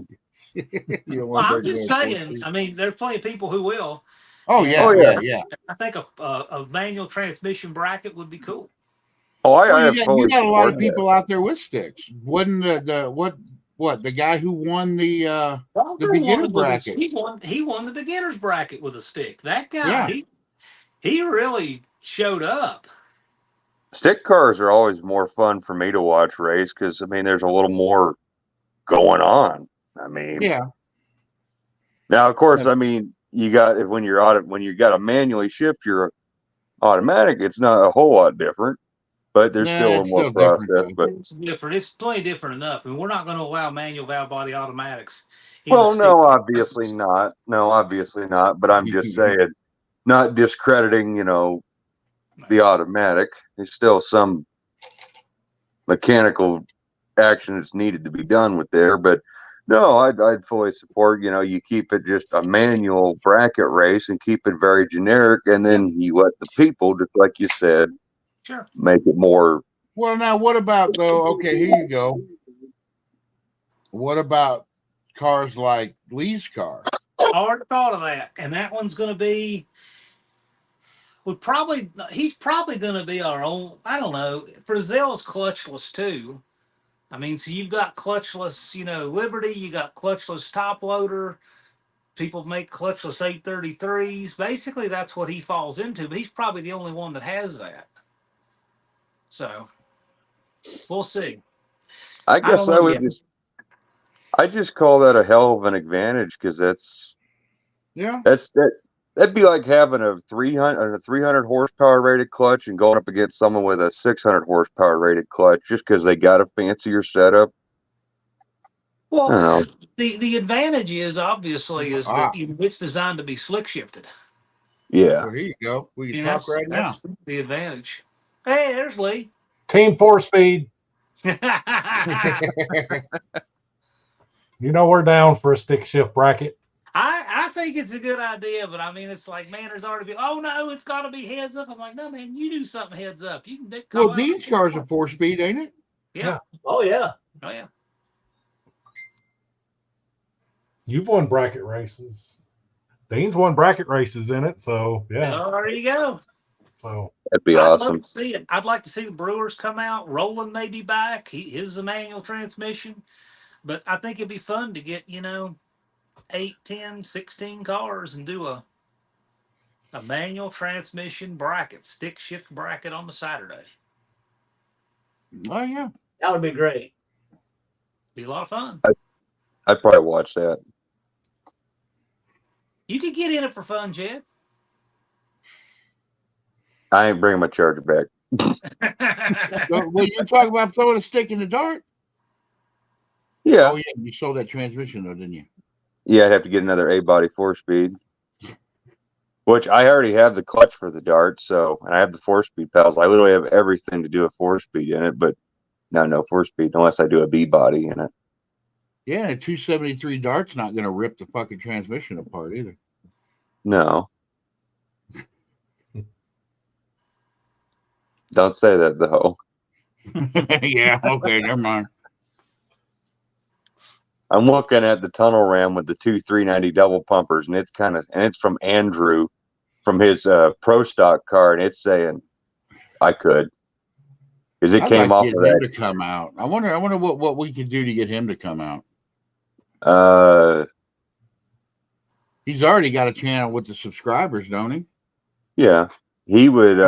You don't Well, want to I'm just saying. I mean, there's plenty of people who will. Oh And, yeah, yeah. I think a manual transmission bracket would be cool. Oh, I Well, have you fully got a lot of supported people out there with sticks. Wasn't the guy who won the beginner bracket? He won the beginner's bracket with a stick. That guy, Yeah. he really showed up. Stick cars are always more fun for me to watch race because I mean there's a little more going on. I mean, Yeah. now of course, I mean you got when you got to manually shift your automatic, it's not a whole lot different, but there's still a it's more still different, process. too. But It's different. It's plenty different enough. I mean, we're not going to allow manual valve body automatics. well, no, obviously not. No, obviously not. But I'm just saying, not discrediting, the automatic. There's still some mechanical action that's needed to be done with there. But no, I'd fully support, you keep it just a manual bracket race and keep it very generic. And then you let the people, just like you said, make it more. Well, now what about though? Okay, here you go. What about cars like Lee's car? I already thought of that, and that one's going to be. He's probably going to be our own. I don't know. Frizzell's clutchless too. I mean, so you've got clutchless, Liberty. You got clutchless top loader. People make clutchless 833s. Basically, that's what he falls into. But he's probably the only one that has that. So we'll see. I guess I just call that a hell of an advantage because that'd be like having a 300 horsepower rated clutch and going up against someone with a 600 horsepower rated clutch just because they got a fancier setup. Well, the advantage is obviously that it's designed to be slick shifted. Yeah. Well, here you go. We can talk right now. That's the advantage. Hey, there's Lee. Team 4-speed. We're down for a stick shift bracket. I think it's a good idea, but I mean, it's like, man, there's already oh no, it's got to be heads up. I'm like, no, man, you do something heads up. You can. Well, Dean's car's a 4-speed, ain't it? Yeah. Oh yeah. Oh yeah. You've won bracket races. Dean's won bracket races in it, so yeah. Oh, there you go. So that'd be awesome. Love to see it. I'd like to see the Brewers come out. Roland may be back. His is a manual transmission, but I think it'd be fun to get 8, 10, 16 cars and do a manual transmission bracket, stick shift bracket on the Saturday. Oh yeah, that would be great. Be a lot of fun. I'd probably watch that. You could get in it for fun, Jed. I ain't bringing my Charger back. Well, you're talking about throwing a stick in the dart? Yeah. Oh yeah, you sold that transmission though, didn't you? Yeah, I'd have to get another A-body 4-speed, which I already have the clutch for the dart, and I have the 4-speed pedals. I literally have everything to do a 4-speed in it, but no 4-speed unless I do a B-body in it. Yeah, a 273 dart's not going to rip the fucking transmission apart either. No. Don't say that, though. Yeah, okay, never mind. I'm looking at the tunnel ram with the two 390 double pumpers, and it's from Andrew from his pro stock car, and it's saying I could because it I'd came like to off get of him that. to come out. I wonder what we could do to get him to come out. He's already got a channel with the subscribers, don't he? Yeah, he would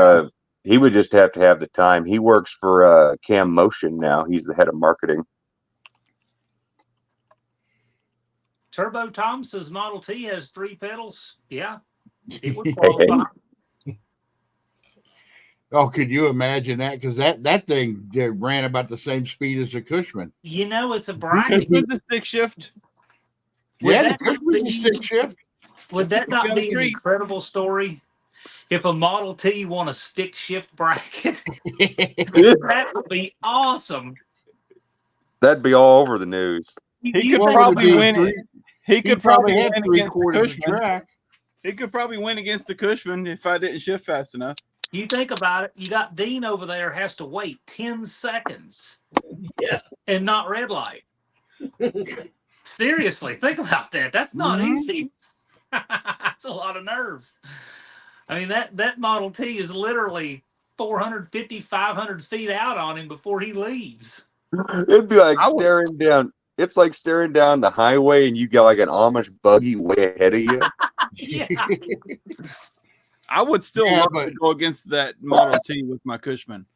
just have to have the time. He works for Cam Motion now. He's the head of marketing. Turbo Tom says Model T has 3 pedals. Yeah, it would Hey, qualify. Oh, could you imagine that? Because that thing ran about the same speed as the Cushman. You know, it's a bracket. Cushman's the stick shift. Yeah, the that not Cushman's a be- stick shift. Would That's that not a be an treat. incredible story? If a Model T won a stick shift bracket, that would be awesome. that'd be all over the news. He You could think- probably win it. He He'd could probably probably have win against the 3/4 of the Cushman. track. He could probably win against the Cushman if I didn't shift fast enough. You think about it, you got Dean over there has to wait 10 seconds and not red light. Seriously, think about that. That's not easy. That's a lot of nerves. I mean, that Model T is literally 450, 500 feet out on him before he leaves. It'd be like staring down. It's like staring down the highway, and you got like an Amish buggy way ahead of you. Yeah. I would still Yeah, love but- to go against that Model T with my Cushman.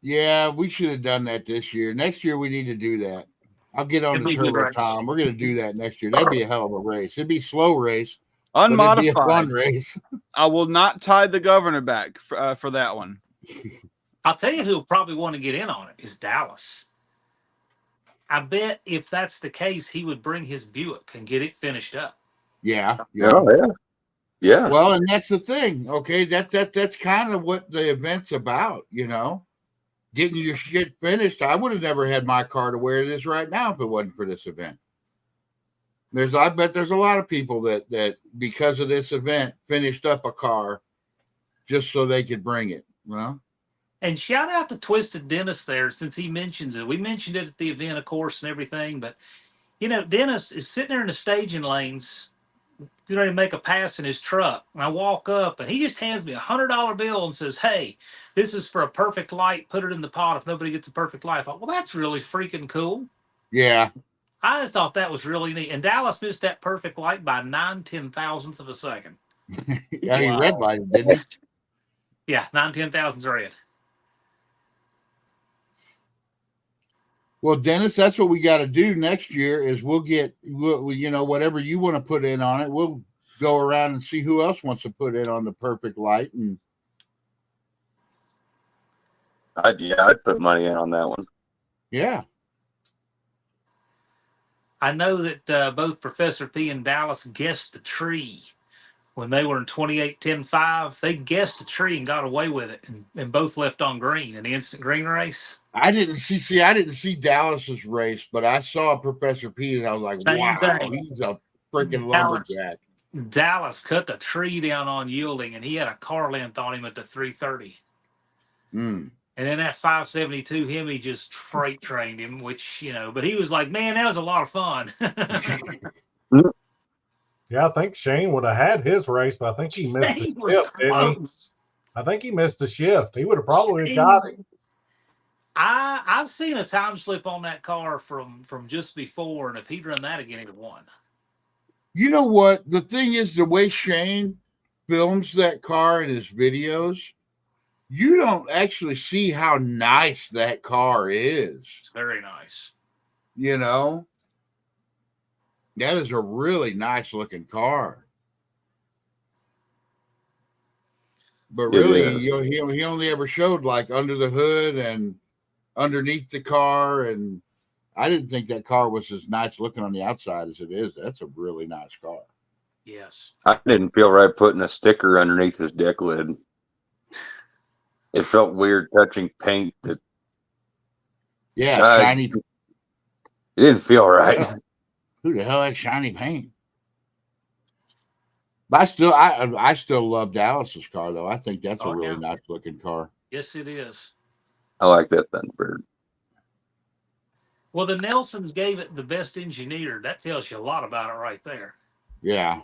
Yeah, we should have done that this year. Next year, we need to do that. I'll get on It'd the be a good Turbo race. Tom. We're going to do that next year. That'd be a hell of a race. It'd be a slow race, but it'd be a fun Unmodified. race. I will not tie the governor back for that one. I'll tell you who probably want to get in on it is Dallas. I bet if that's the case, he would bring his Buick and get it finished up. Yeah. Yeah. Well, and that's the thing. Okay, that's kind of what the event's about, you know. Getting your shit finished. I would have never had my car to where it is right now if it wasn't for this event. I bet there's a lot of people that because of this event finished up a car just so they could bring it. Well, And shout out to Twisted Dennis there, since he mentions it. We mentioned it at the event, of course, and everything. But, you know, Dennis is sitting there in the staging lanes, getting ready to make a pass in his truck. And I walk up, and he just hands me $100 bill and says, "Hey, this is for a perfect light. Put it in the pot if nobody gets a perfect light." I thought, well, that's really freaking cool. yeah. I just thought that was really neat. And Dallas missed that perfect light by 9/10,000ths of a second. Yeah, he red lighted, didn't he? Yeah, 9/10,000ths red. Well, Dennis, that's what we got to do next year is we'll you know, whatever you want to put in on it, we'll go around and see who else wants to put in on the perfect light. And I'd put money in on that one. yeah. I know that both Professor P and Dallas guessed the tree when they were in 28-10-5. They guessed the tree and got away with it, and both left on green in the instant green race. I didn't see Dallas's race, but I saw Professor P and I was like, Same wow, thing. he's a freaking Dallas. lumberjack. Dallas cut the tree down on yielding, and he had a car length on him at the 330. Mm. And then that 572 Hemi just freight trained him, which, you know, but he was like, man, that was a lot of fun. Yeah, I think Shane would have had his race, but I think he missed He the was shift, didn't he? close. I think he missed the shift. He would have probably got it. I've seen a time slip on that car from just before, and if he'd run that again, he'd have won. You know what? The thing is, the way Shane films that car in his videos, you don't actually see how nice that car is. It's very nice. You know, that is a really nice looking car. But really, he only ever showed like under the hood and underneath the car, and I didn't think that car was as nice looking on the outside as it is. That's a really nice car. Yes. I didn't feel right putting a sticker underneath his deck lid. It felt weird touching paint that Shiny. it didn't feel right. Who the hell has shiny paint? But I still love Dallas's car though. I think that's a really nice looking car. Yes, it is. I like that Thunderbird. Well, the Nelsons gave it the best engineer. That tells you a lot about it right there. Yeah.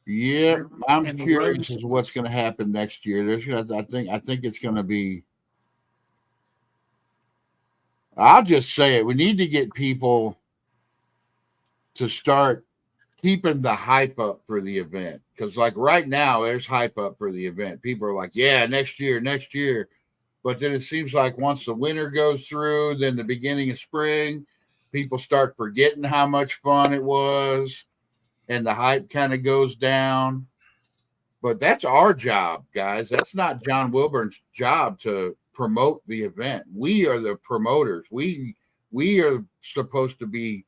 Yeah, I'm And the curious as to what's Rosens. going to happen next year. I think it's going to be. I'll just say it. We need to get people to start keeping the hype up for the event, because like right now, there's hype up for the event. People are like, "Yeah, next year, next year," but then it seems like once the winter goes through, then the beginning of spring, people start forgetting how much fun it was, and the hype kind of goes down. But that's our job, guys. That's not John Wilburn's job to promote the event. We are the promoters. We are supposed to be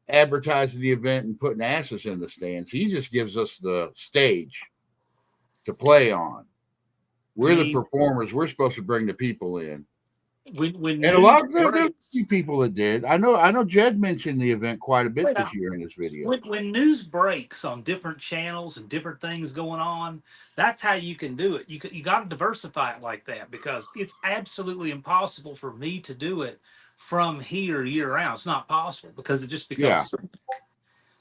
advertising the event and putting asses in the stands. He just gives us the stage to play on. We're the performers. We're supposed to bring the people in. When And a lot of there's breaks, people that did. I know Jed mentioned the event quite a bit this year in his video. when news breaks on different channels and different things going on, that's how you can do it. You got to diversify it like that, because it's absolutely impossible for me to do it from here year round. It's not possible, because it just becomes. Yeah.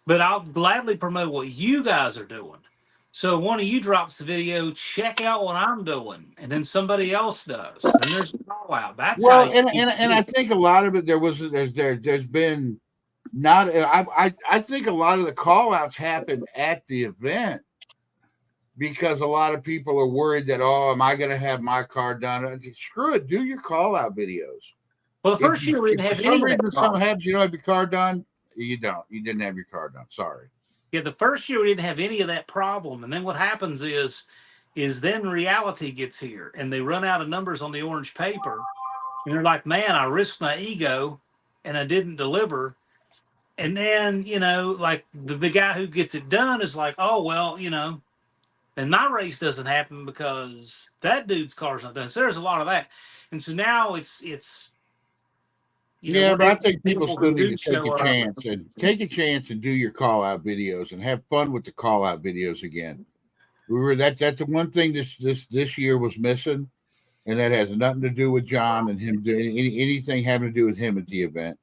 But I'll gladly promote what you guys are doing. So one of you drops the video, check out what I'm doing, and then somebody else does. Then there's a call out. That's how. Well, and I think a lot of it there's been not. I think a lot of the call outs happened at the event, because a lot of people are worried that, oh, am I going to have my car done? I said, screw it, do your call out videos. Well, the first year we didn't have for some any. reason something happens, you don't have your car done. You don't. You didn't have your car done. Sorry. Yeah, the first year we didn't have any of that problem, and then what happens is then reality gets here, and they run out of numbers on the orange paper, and they're like, "Man, I risked my ego, and I didn't deliver." And then like the guy who gets it done is like, "Oh well, and my race doesn't happen because that dude's car's not done." So there's a lot of that, and so now it's yeah, but I think people still need to take a chance and do your call out videos and have fun with the call out videos again. That's the one thing this year was missing, and that has nothing to do with John and him doing anything having to do with him at the event.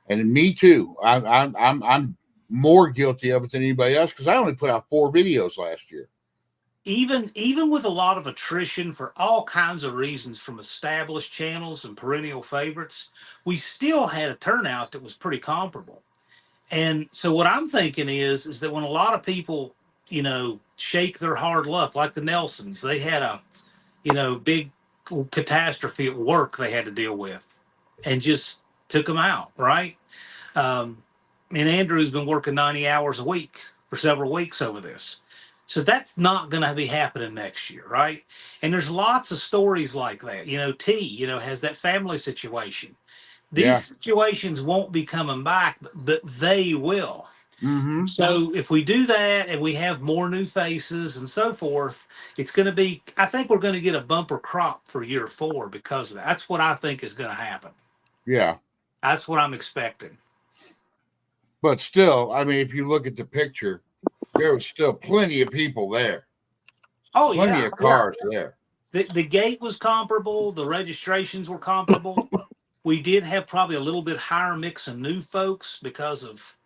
And me too. I'm more guilty of it than anybody else, because I only put out 4 videos last year. Even with a lot of attrition for all kinds of reasons from established channels and perennial favorites, we still had a turnout that was pretty comparable. And so what I'm thinking is that when a lot of people, shake their hard luck, like the Nelsons, they had a, big catastrophe at work they had to deal with, and just took them out, right? And Andrew's been working 90 hours a week for several weeks over this. So that's not going to be happening next year, right? And there's lots of stories like that. T, has that family situation. These situations won't be coming back, but they will. Mm-hmm. So if we do that and we have more new faces and so forth, it's going to be, I think we're going to get a bumper crop for year 4 because of that. That's what I think is going to happen. Yeah. That's what I'm expecting. But still, I mean, if you look at the picture, there was still plenty of people there. Oh, plenty of cars there. The gate was comparable. The registrations were comparable. We did have probably a little bit higher mix of new folks because of,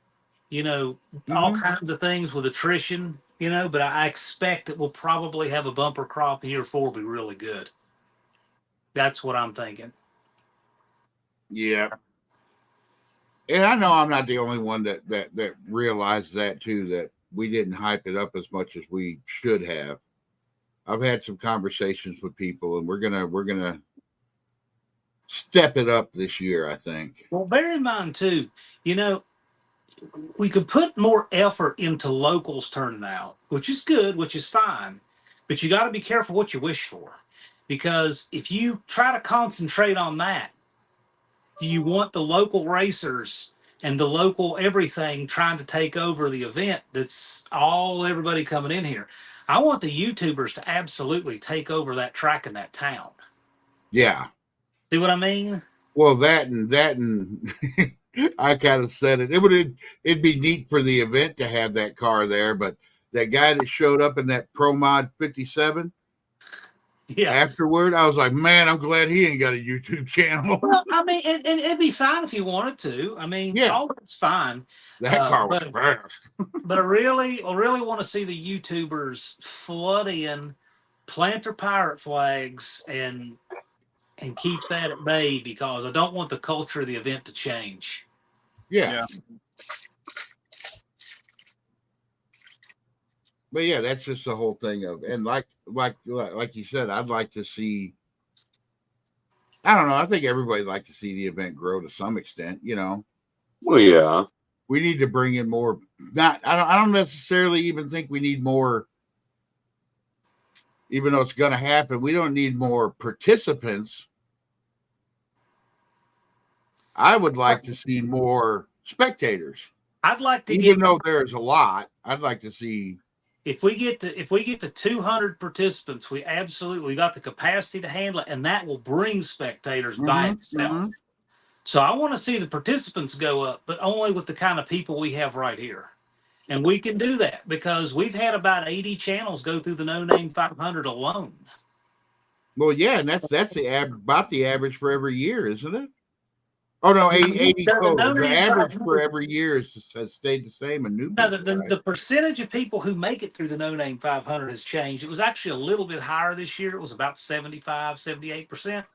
all kinds of things with attrition, but I expect that we'll probably have a bumper crop in year 4 be really good. That's what I'm thinking. Yeah. And I know I'm not the only one that realized that too, that we didn't hype it up as much as we should have. I've had some conversations with people, and we're gonna step it up this year, I think. Well, bear in mind too, we could put more effort into locals turning out, which is good, which is fine, but you got to be careful what you wish for, because if you try to concentrate on that, do you want the local racers and the local everything trying to take over the event? That's all everybody coming in here. I want the YouTubers to absolutely take over that track in that town. Yeah. See what I mean? Well, that and I kind of said it. It'd be neat for the event to have that car there, but that guy that showed up in that Pro Mod 57, Yeah. Afterward, I was like, man, I'm glad he ain't got a YouTube channel. Well, I mean, and it'd be fine if you wanted to. I mean, Yeah. all that's fine. That car was But fast. but I really want to see the YouTubers flood in, plant their pirate flags, and keep that at bay because I don't want the culture of the event to change. Yeah. But yeah, that's just the whole thing of, and like you said, I'd like to see. I don't know. I think everybody'd like to see the event grow to some extent. You know, Well, yeah. we need to bring in more. Not. I don't necessarily even think we need more. Even though it's going to happen, we don't need more participants. I would like to see more spectators. I'd like to Even though there's a lot, I'd like to see. If we get to 200 participants, we got the capacity to handle it, and that will bring spectators by itself. So I want to see the participants go up, but only with the kind of people we have right here. And we can do that because we've had about 80 channels go through the No Name 500 alone. Well, yeah, and that's about the average for every year, isn't it? Oh no, 80 total. The average for every year has stayed the same. And new now the percentage of people who make it through the No Name 500 has changed. It was actually a little bit higher this year. It was about 75-78%.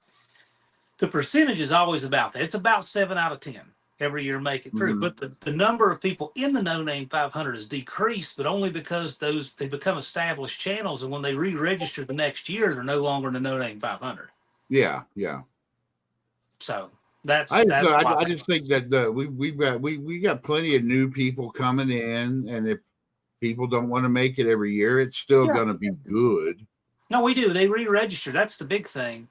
The percentage is always about that. It's about 7 out of 10 every year make it through. But the number of people in the No Name 500 has decreased, but only because they become established channels, and when they re-register the next year, they're no longer in the No Name 500. Yeah. So that's I just think that we got plenty of new people coming in, and if people don't want to make it every year, it's still going to be good. No, we do. They re-register. That's the big thing.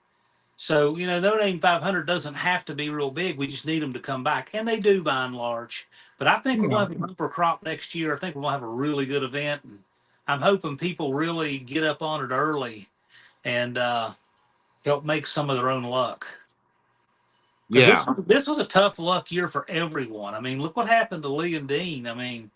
So, No Name 500 doesn't have to be real big. We just need them to come back. And they do by and large. But I think we're going to have a bumper crop next year. I think we're going to have a really good event. And I'm hoping people really get up on it early and help make some of their own luck. Yeah. This was a tough luck year for everyone. I mean, look what happened to Lee and Dean. I mean,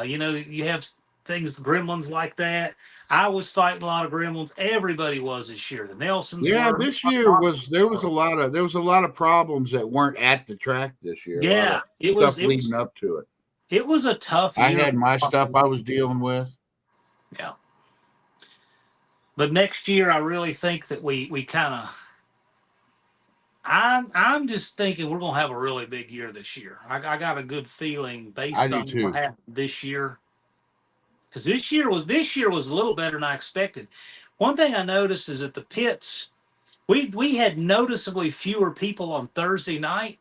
you have things, gremlins like that. I was fighting a lot of gremlins. Everybody was this year. The Nelsons. Yeah, this year there was a lot of problems that weren't at the track this year. Yeah, it was leading up to it. It was a tough year. I had my stuff I was dealing with. Yeah. But next year, I really think that we kind of. I'm just thinking we're gonna have a really big year this year. I got a good feeling based on what happened this year. Because this year was a little better than I expected. One thing I noticed is that the pits, we had noticeably fewer people on Thursday night,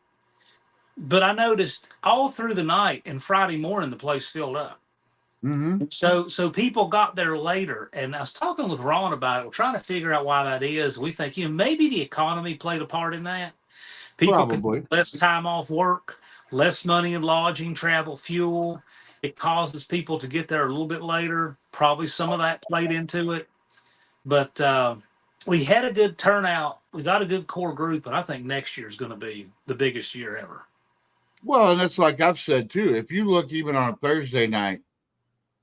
but I noticed all through the night and Friday morning the place filled up. So people got there later, and I was talking with Ron about it. We're trying to figure out why that is. We think maybe the economy played a part in that. People can take less time off work, less money in lodging, travel, fuel. It causes people to get there a little bit later. Probably some of that played into it. But we had a good turnout. We got a good core group, and I think next year is going to be the biggest year ever. Well, and that's like I've said, too. If you look even on a Thursday night,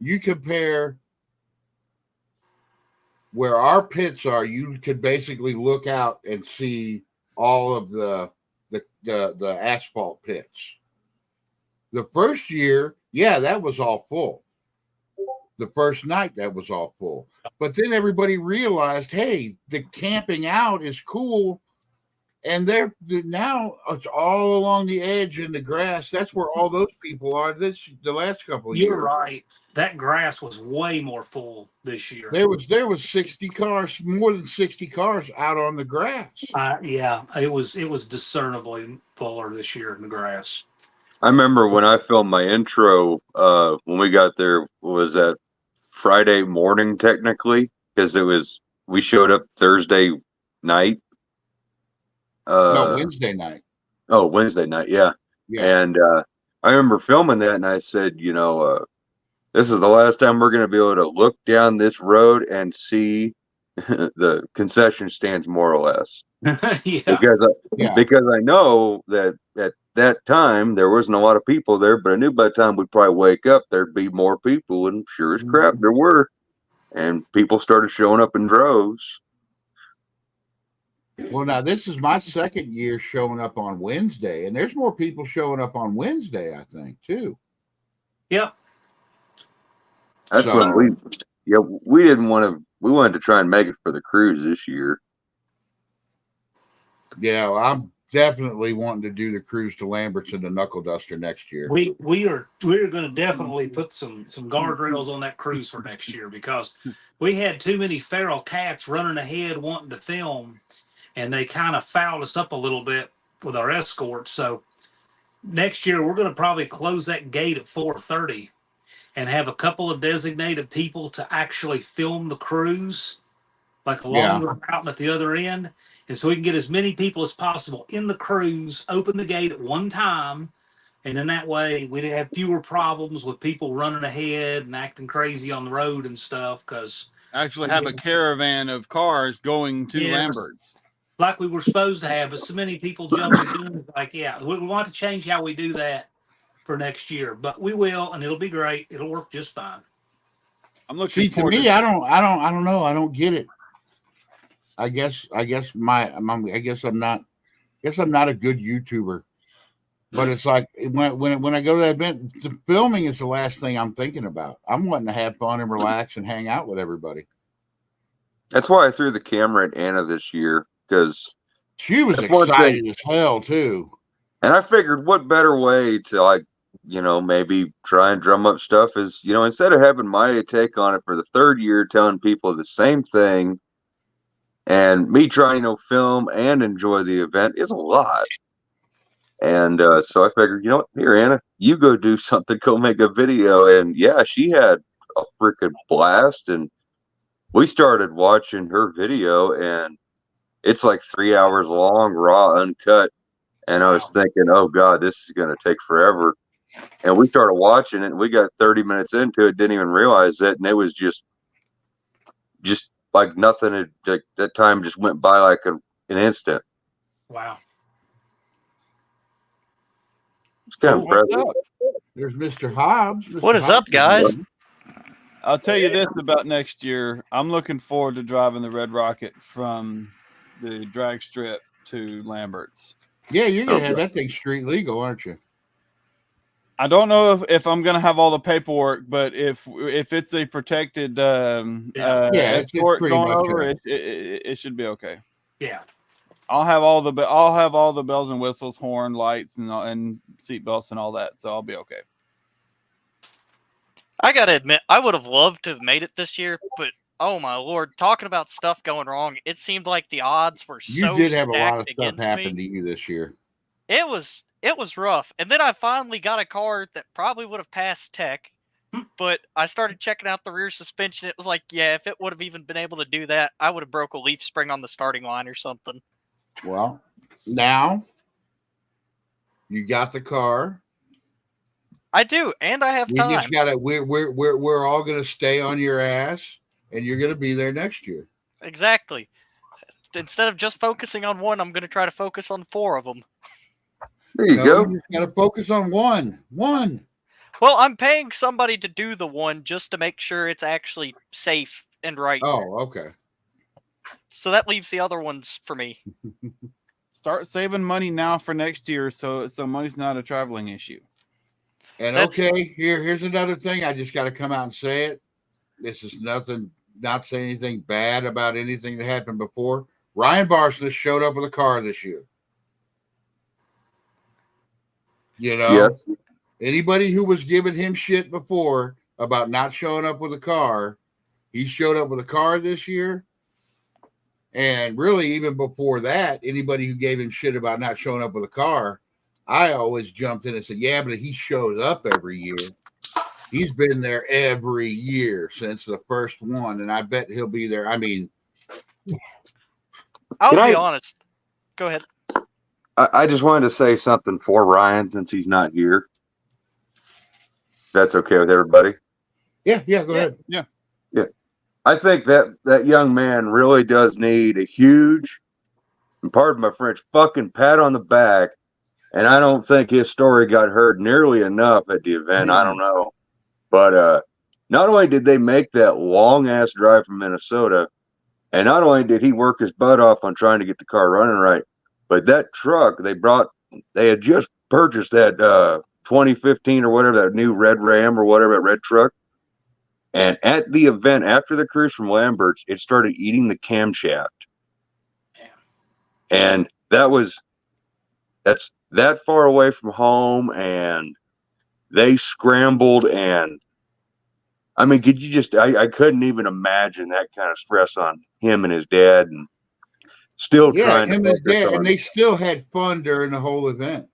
you compare where our pits are, you could basically look out and see all of the asphalt pits. The first year, yeah, that was all full. The first night, that was all full. But then everybody realized, hey, the camping out is cool. And now it's all along the edge in the grass. That's where all those people are the last couple of years. You're right. That grass was way more full this year. There was 60 cars, more than 60 cars out on the grass. Yeah, it was discernibly fuller this year in the grass. I remember when I filmed my intro, when we got there, was that Friday morning technically, because we showed up Thursday night. No, Wednesday night. Oh, Wednesday night, yeah. And I remember filming that, and I said, this is the last time we're going to be able to look down this road and see the concession stands, more or less. Because I know that at that time there wasn't a lot of people there, but I knew by the time we'd probably wake up there'd be more people, and sure as crap there were, and people started showing up in droves. Well, now this is my second year showing up on Wednesday, and there's more people showing up on Wednesday, I think, too. Yep. That's So- what we didn't want to. We wanted to try and make it for the cruise this year. Yeah, well, I'm definitely wanting to do the cruise to Lambert's and the Knuckle Duster next year. We're going to definitely put some guardrails on that cruise for next year, because we had too many feral cats running ahead wanting to film, and they kind of fouled us up a little bit with our escort. So next year we're going to probably close that gate at 4:30 and have a couple of designated people to actually film the cruise, like along the route and at the other end. And so we can get as many people as possible in the cruise, open the gate at one time. And then that way we'd have fewer problems with people running ahead and acting crazy on the road and stuff. Because actually have a caravan of cars going to Lambert's. Like we were supposed to have, but so many people jumped in. Like, yeah, we want to change how we do that for next year, but we will, and it'll be great. It'll work just fine. I'm looking. See, to me, I don't know. I don't get it. I guess I'm not a good YouTuber, but it's like when I go to that event, the filming is the last thing I'm thinking about. I'm wanting to have fun and relax and hang out with everybody. That's why I threw the camera at Anna this year, because she was excited as hell too. And I figured, what better way to maybe try and drum up stuff is, instead of having my take on it for the third year, telling people the same thing, and me trying to film and enjoy the event is a lot. And so I figured, here, Anna, you go do something, go make a video. And yeah, she had a freaking blast. And we started watching her video, and it's like 3 hours long, raw, uncut. And I was thinking, oh God, this is going to take forever. And we started watching it, and we got 30 minutes into it, didn't even realize it. And it was just like nothing. That time just went by like an instant. Wow. It's kind of impressive. There's Mr. Hobbs. What is up, guys? I'll tell you this about next year. I'm looking forward to driving the Red Rocket from the drag strip to Lambert's. Yeah, you're going to have that thing street legal, aren't you? I don't know if I'm going to have all the paperwork, but if it's a protected escort going over, it should be okay. Yeah. I'll have all the bells and whistles, horn, lights, and seat belts and all that, so I'll be okay. I gotta admit, I would have loved to have made it this year, but oh my lord, talking about stuff going wrong, it seemed like the odds were so You did have a lot of stacked stuff happen to you this year. It was rough. And then I finally got a car that probably would have passed tech, but I started checking out the rear suspension. It was like, yeah, if it would have even been able to do that, I would have broke a leaf spring on the starting line or something. Well, now you got the car. I do, and I have time. We just gotta. We're all gonna stay on your ass, and you're gonna be there next year. Exactly. Instead of just focusing on one, I'm gonna try to focus on 4 of them. There you go. You just gotta focus on one. Well, I'm paying somebody to do the one just to make sure it's actually safe and right. Oh, okay. So that leaves the other ones for me. Start saving money now for next year, so money's not a traveling issue. And okay, here's another thing. I just got to come out and say it. This is nothing, not saying anything bad about anything that happened before. Ryan Barson showed up with a car this year. Yes. Anybody who was giving him shit before about not showing up with a car, he showed up with a car this year. And really, even before that, anybody who gave him shit about not showing up with a car, I always jumped in and said, yeah, but he shows up every year. He's been there every year since the first one, and I bet he'll be there. I mean, I'll be honest. Go ahead. I just wanted to say something for Ryan since he's not here. That's okay with everybody? Yeah, go ahead. Yeah. I think that young man really does need a huge, and pardon my French, fucking pat on the back. And I don't think his story got heard nearly enough at the event. I don't know. But not only did they make that long-ass drive from Minnesota, And not only did he work his butt off on trying to get the car running right, but that truck they had just purchased that 2015 or whatever, that new red Ram or whatever, that red truck. And at the event, after the cruise from Lambert's, it started eating the camshaft. Yeah. And that's that far away from home, and they scrambled, and I mean, could you just I couldn't even imagine that kind of stress on him and his dad, and still Yeah, trying to him and his focus dad, on and they still had fun during the whole event.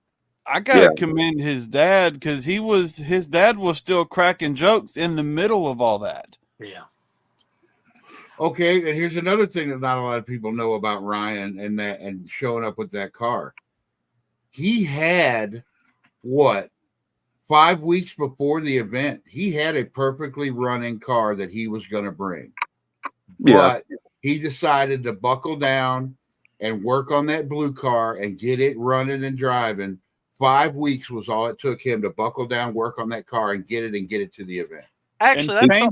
I gotta commend his dad because his dad was still cracking jokes in the middle of all that. Yeah. Okay, and here's another thing that not a lot of people know about Ryan and showing up with that car. He had 5 weeks before the event, he had a perfectly running car that he was going to bring. But he decided to buckle down and work on that blue car and get it running and driving. 5 weeks was all it took him to buckle down, work on that car, and get it to the event. Actually, and that's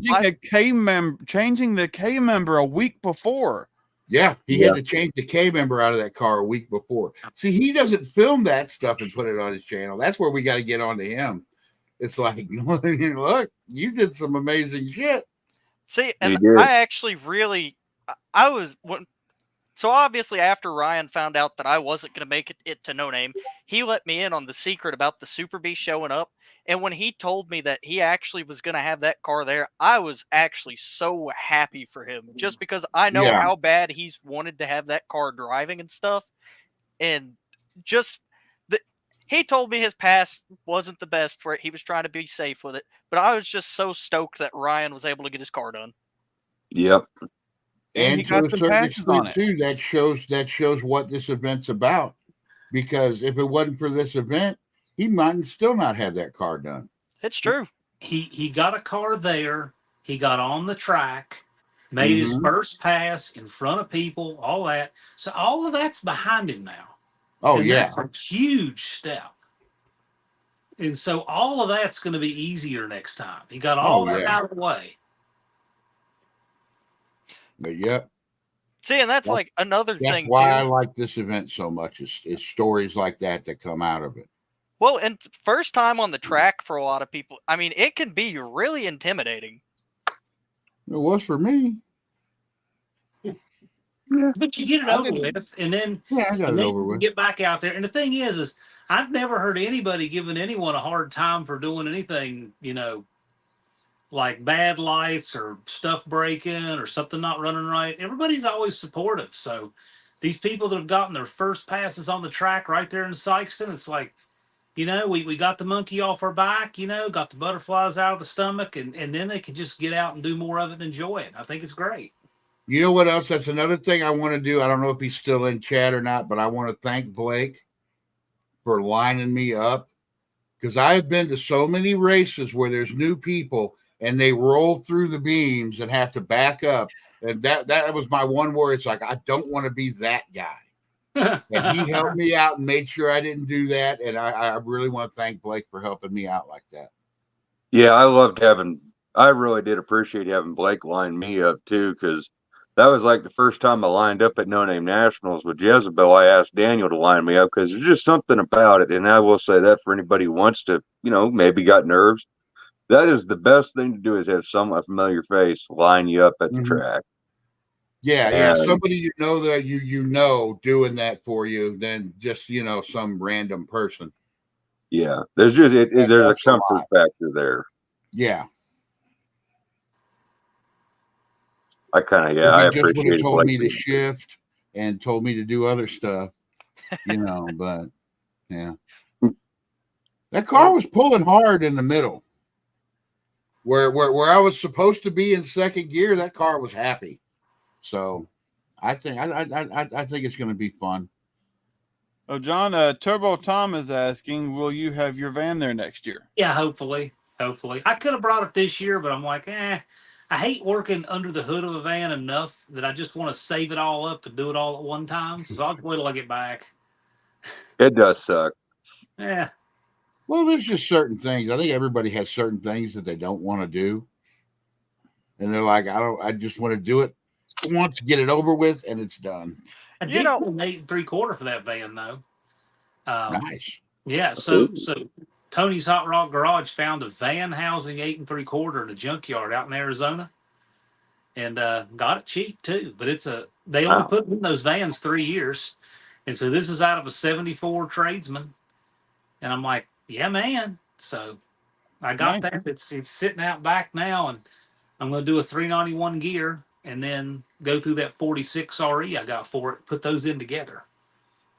changing the K member a week before. Yeah, he had to change the K member out of that car a week before. See, he doesn't film that stuff and put it on his channel. That's where we got to get on to him. It's like, look, you did some amazing shit. See, and I actually really, I was so obviously after Ryan found out that I wasn't going to make it to No Name, he let me in on the secret about the Super Bee showing up. And when he told me that he actually was going to have that car there, I was actually so happy for him, just because I know how bad he's wanted to have that car driving and stuff. And just he told me his past wasn't the best for it. He was trying to be safe with it. But I was just so stoked that Ryan was able to get his car done. Yep. And to a certain extent too, that shows what this event's about. Because if it wasn't for this event, he might still not have that car done. It's true. He got a car there. He got on the track, made his first pass in front of people, all that. So all of that's behind him now. Oh, and yeah. That's a huge step. And so all of that's going to be easier next time. He got all that out of the way. But yep. See, and that's like another thing. That's why I like this event so much. Is stories like that come out of it. Well, and first time on the track for a lot of people. I mean, it can be really intimidating. It was for me. Yeah. But you get it over with, and then I got it over with. Get back out there. And the thing is I've never heard anybody giving anyone a hard time for doing anything, like bad lights or stuff breaking or something not running right. Everybody's always supportive. So these people that have gotten their first passes on the track right there in Sykeston, it's like, we got the monkey off our back, got the butterflies out of the stomach, and then they can just get out and do more of it and enjoy it. I think it's great. You know what else? That's another thing I want to do. I don't know if he's still in chat or not, but I want to thank Blake for lining me up, because I have been to so many races where there's new people and they roll through the beams and have to back up. And that was my one word. It's like, I don't want to be that guy. And he helped me out and made sure I didn't do that. And I really want to thank Blake for helping me out like that. Yeah, I really did appreciate having Blake line me up too, because that was like the first time I lined up at No Name Nationals with Jezebel. I asked Daniel to line me up because there's just something about it. And I will say that for anybody who wants to, maybe got nerves, that is the best thing to do, is have a familiar face line you up at the track. Yeah, somebody that you doing that for you than just some random person. Yeah, there's a comfort factor there. Yeah. I appreciate it. Told me to shift and told me to do other stuff, but yeah. That car was pulling hard in the middle. Where I was supposed to be in second gear, that car was happy. So I think it's going to be fun. Oh, John, Turbo Tom is asking, will you have your van there next year? Yeah, hopefully. I could have brought it this year, but I'm like, I hate working under the hood of a van enough that I just want to save it all up and do it all at one time. So I'll wait till I get back. It does suck. Yeah. Well, there's just certain things. I think everybody has certain things that they don't want to do. And they're like, I just want to do it once, get it over with, and it's done. I did put an 8 3/4 for that van though. Nice. Yeah. So Tony's Hot Rod Garage found a van housing 8 3/4 in a junkyard out in Arizona, and got it cheap too. But they only put in those vans 3 years, and so this is out of a '74 Tradesman, and I'm like, yeah, man. So I got that. It's sitting out back now, and I'm going to do a 391 gear and then go through that 46 RE I got for it. Put those in together.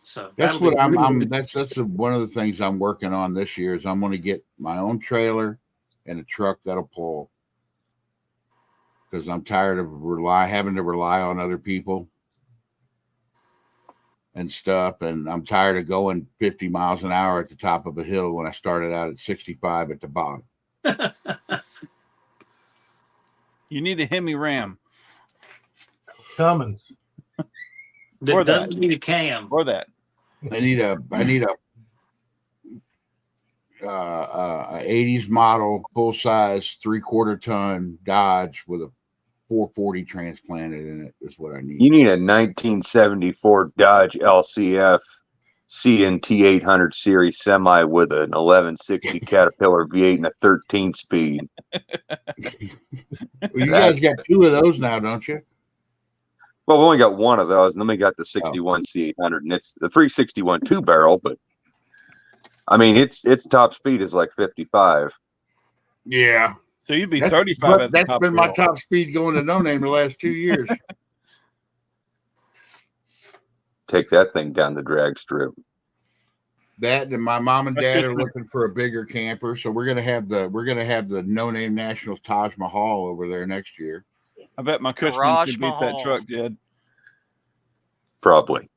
So that's what that's one of the things I'm working on this year is I'm going to get my own trailer and a truck that'll pull, because I'm tired of having to rely on other people and stuff, and I'm tired of going 50 miles an hour at the top of a hill when I started out at 65 at the bottom. You need a Hemi Ram. Cummins. That doesn't need a cam. Or that. I need a 80s model full size 3/4 ton Dodge with a 440 transplanted in it is what I need. You need a 1974 Dodge LCF CNT 800 series semi with an 1160 Caterpillar V8 and a 13 speed. Well, you guys got 2 of those now, don't you? Well, we only got 1 of those, and then we got the 61 C800, and it's the 361 2-barrel, but I mean, its top speed is like 55. Yeah. So you'd be 35 at the top. That's been my top speed going to No Name the last 2 years. Take that thing down the drag strip. That, and my mom and dad are looking for a bigger camper, so we're gonna have the No Name Nationals Taj Mahal over there next year. I bet my Cushman could beat that truck, Jed. Probably.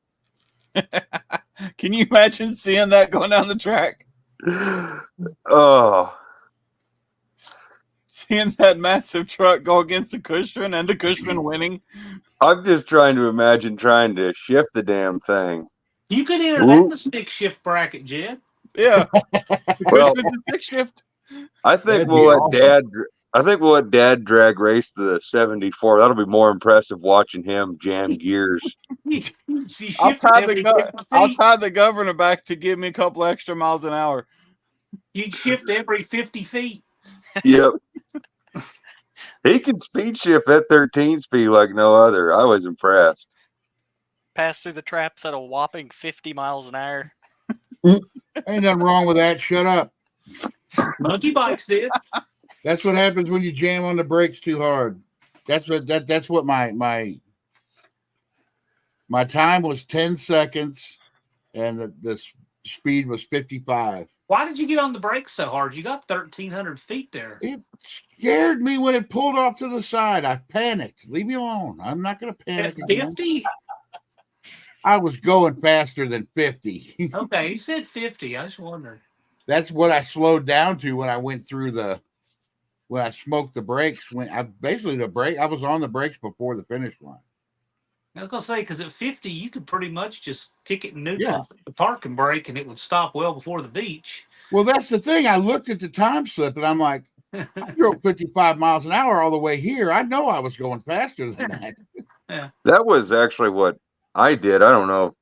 Can you imagine seeing that going down the track? Oh. Seeing that massive truck go against the Cushman and the Cushman winning. I'm just trying to imagine trying to shift the damn thing. You could enter that in the stick shift bracket, Jed. Yeah. Well, the stick shift. I think we'll let Dad drag race the 74. That'll be more impressive watching him jam gears. I'll tie the governor back to give me a couple extra miles an hour. You'd shift every 50 feet. Yep. He can speed shift at 13 speed like no other. I was impressed. Pass through the traps at a whopping 50 miles an hour. Ain't nothing wrong with that. Shut up. Monkey bikes did. That's what happens when you jam on the brakes too hard. That's what my time was 10 seconds, and the speed was 55. Why did you get on the brakes so hard? You got 1,300 feet there. It scared me when it pulled off to the side. I panicked. Leave me alone. I'm not going to panic. At 50? I was going faster than 50. Okay, you said 50. I just wondered. That's what I slowed down to when I went through when I smoked the brakes. I was on the brakes before the finish line. I was going to say, because at 50, you could pretty much just kick it in neutral, the parking brake, and it would stop well before the beach. Well, that's the thing. I looked at the time slip, and I'm like, I drove 55 miles an hour all the way here. I know I was going faster than that. Yeah. That was actually what I did. I don't know.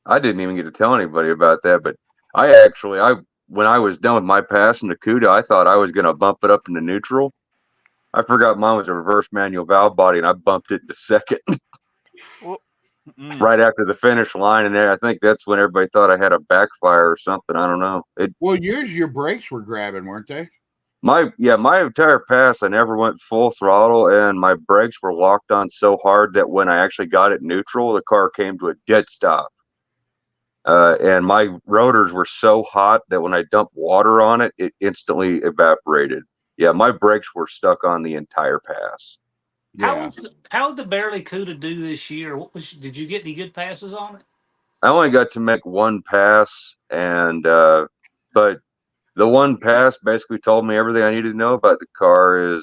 I didn't even get to tell anybody about that, but when I was done with my pass in the CUDA, I thought I was going to bump it up into neutral. I forgot mine was a reverse manual valve body, and I bumped it into second. Right after the finish line, and I think that's when everybody thought I had a backfire or something. I don't know. Your brakes were grabbing, weren't they? My entire pass, I never went full throttle, and my brakes were locked on so hard that when I actually got it neutral, the car came to a dead stop. And my rotors were so hot that when I dumped water on it, it instantly evaporated. Yeah, my brakes were stuck on the entire pass. Yeah. How did the Barely CUDA do this year? Did you get any good passes on it? I only got to make one pass, and but the one pass basically told me everything I needed to know about the car.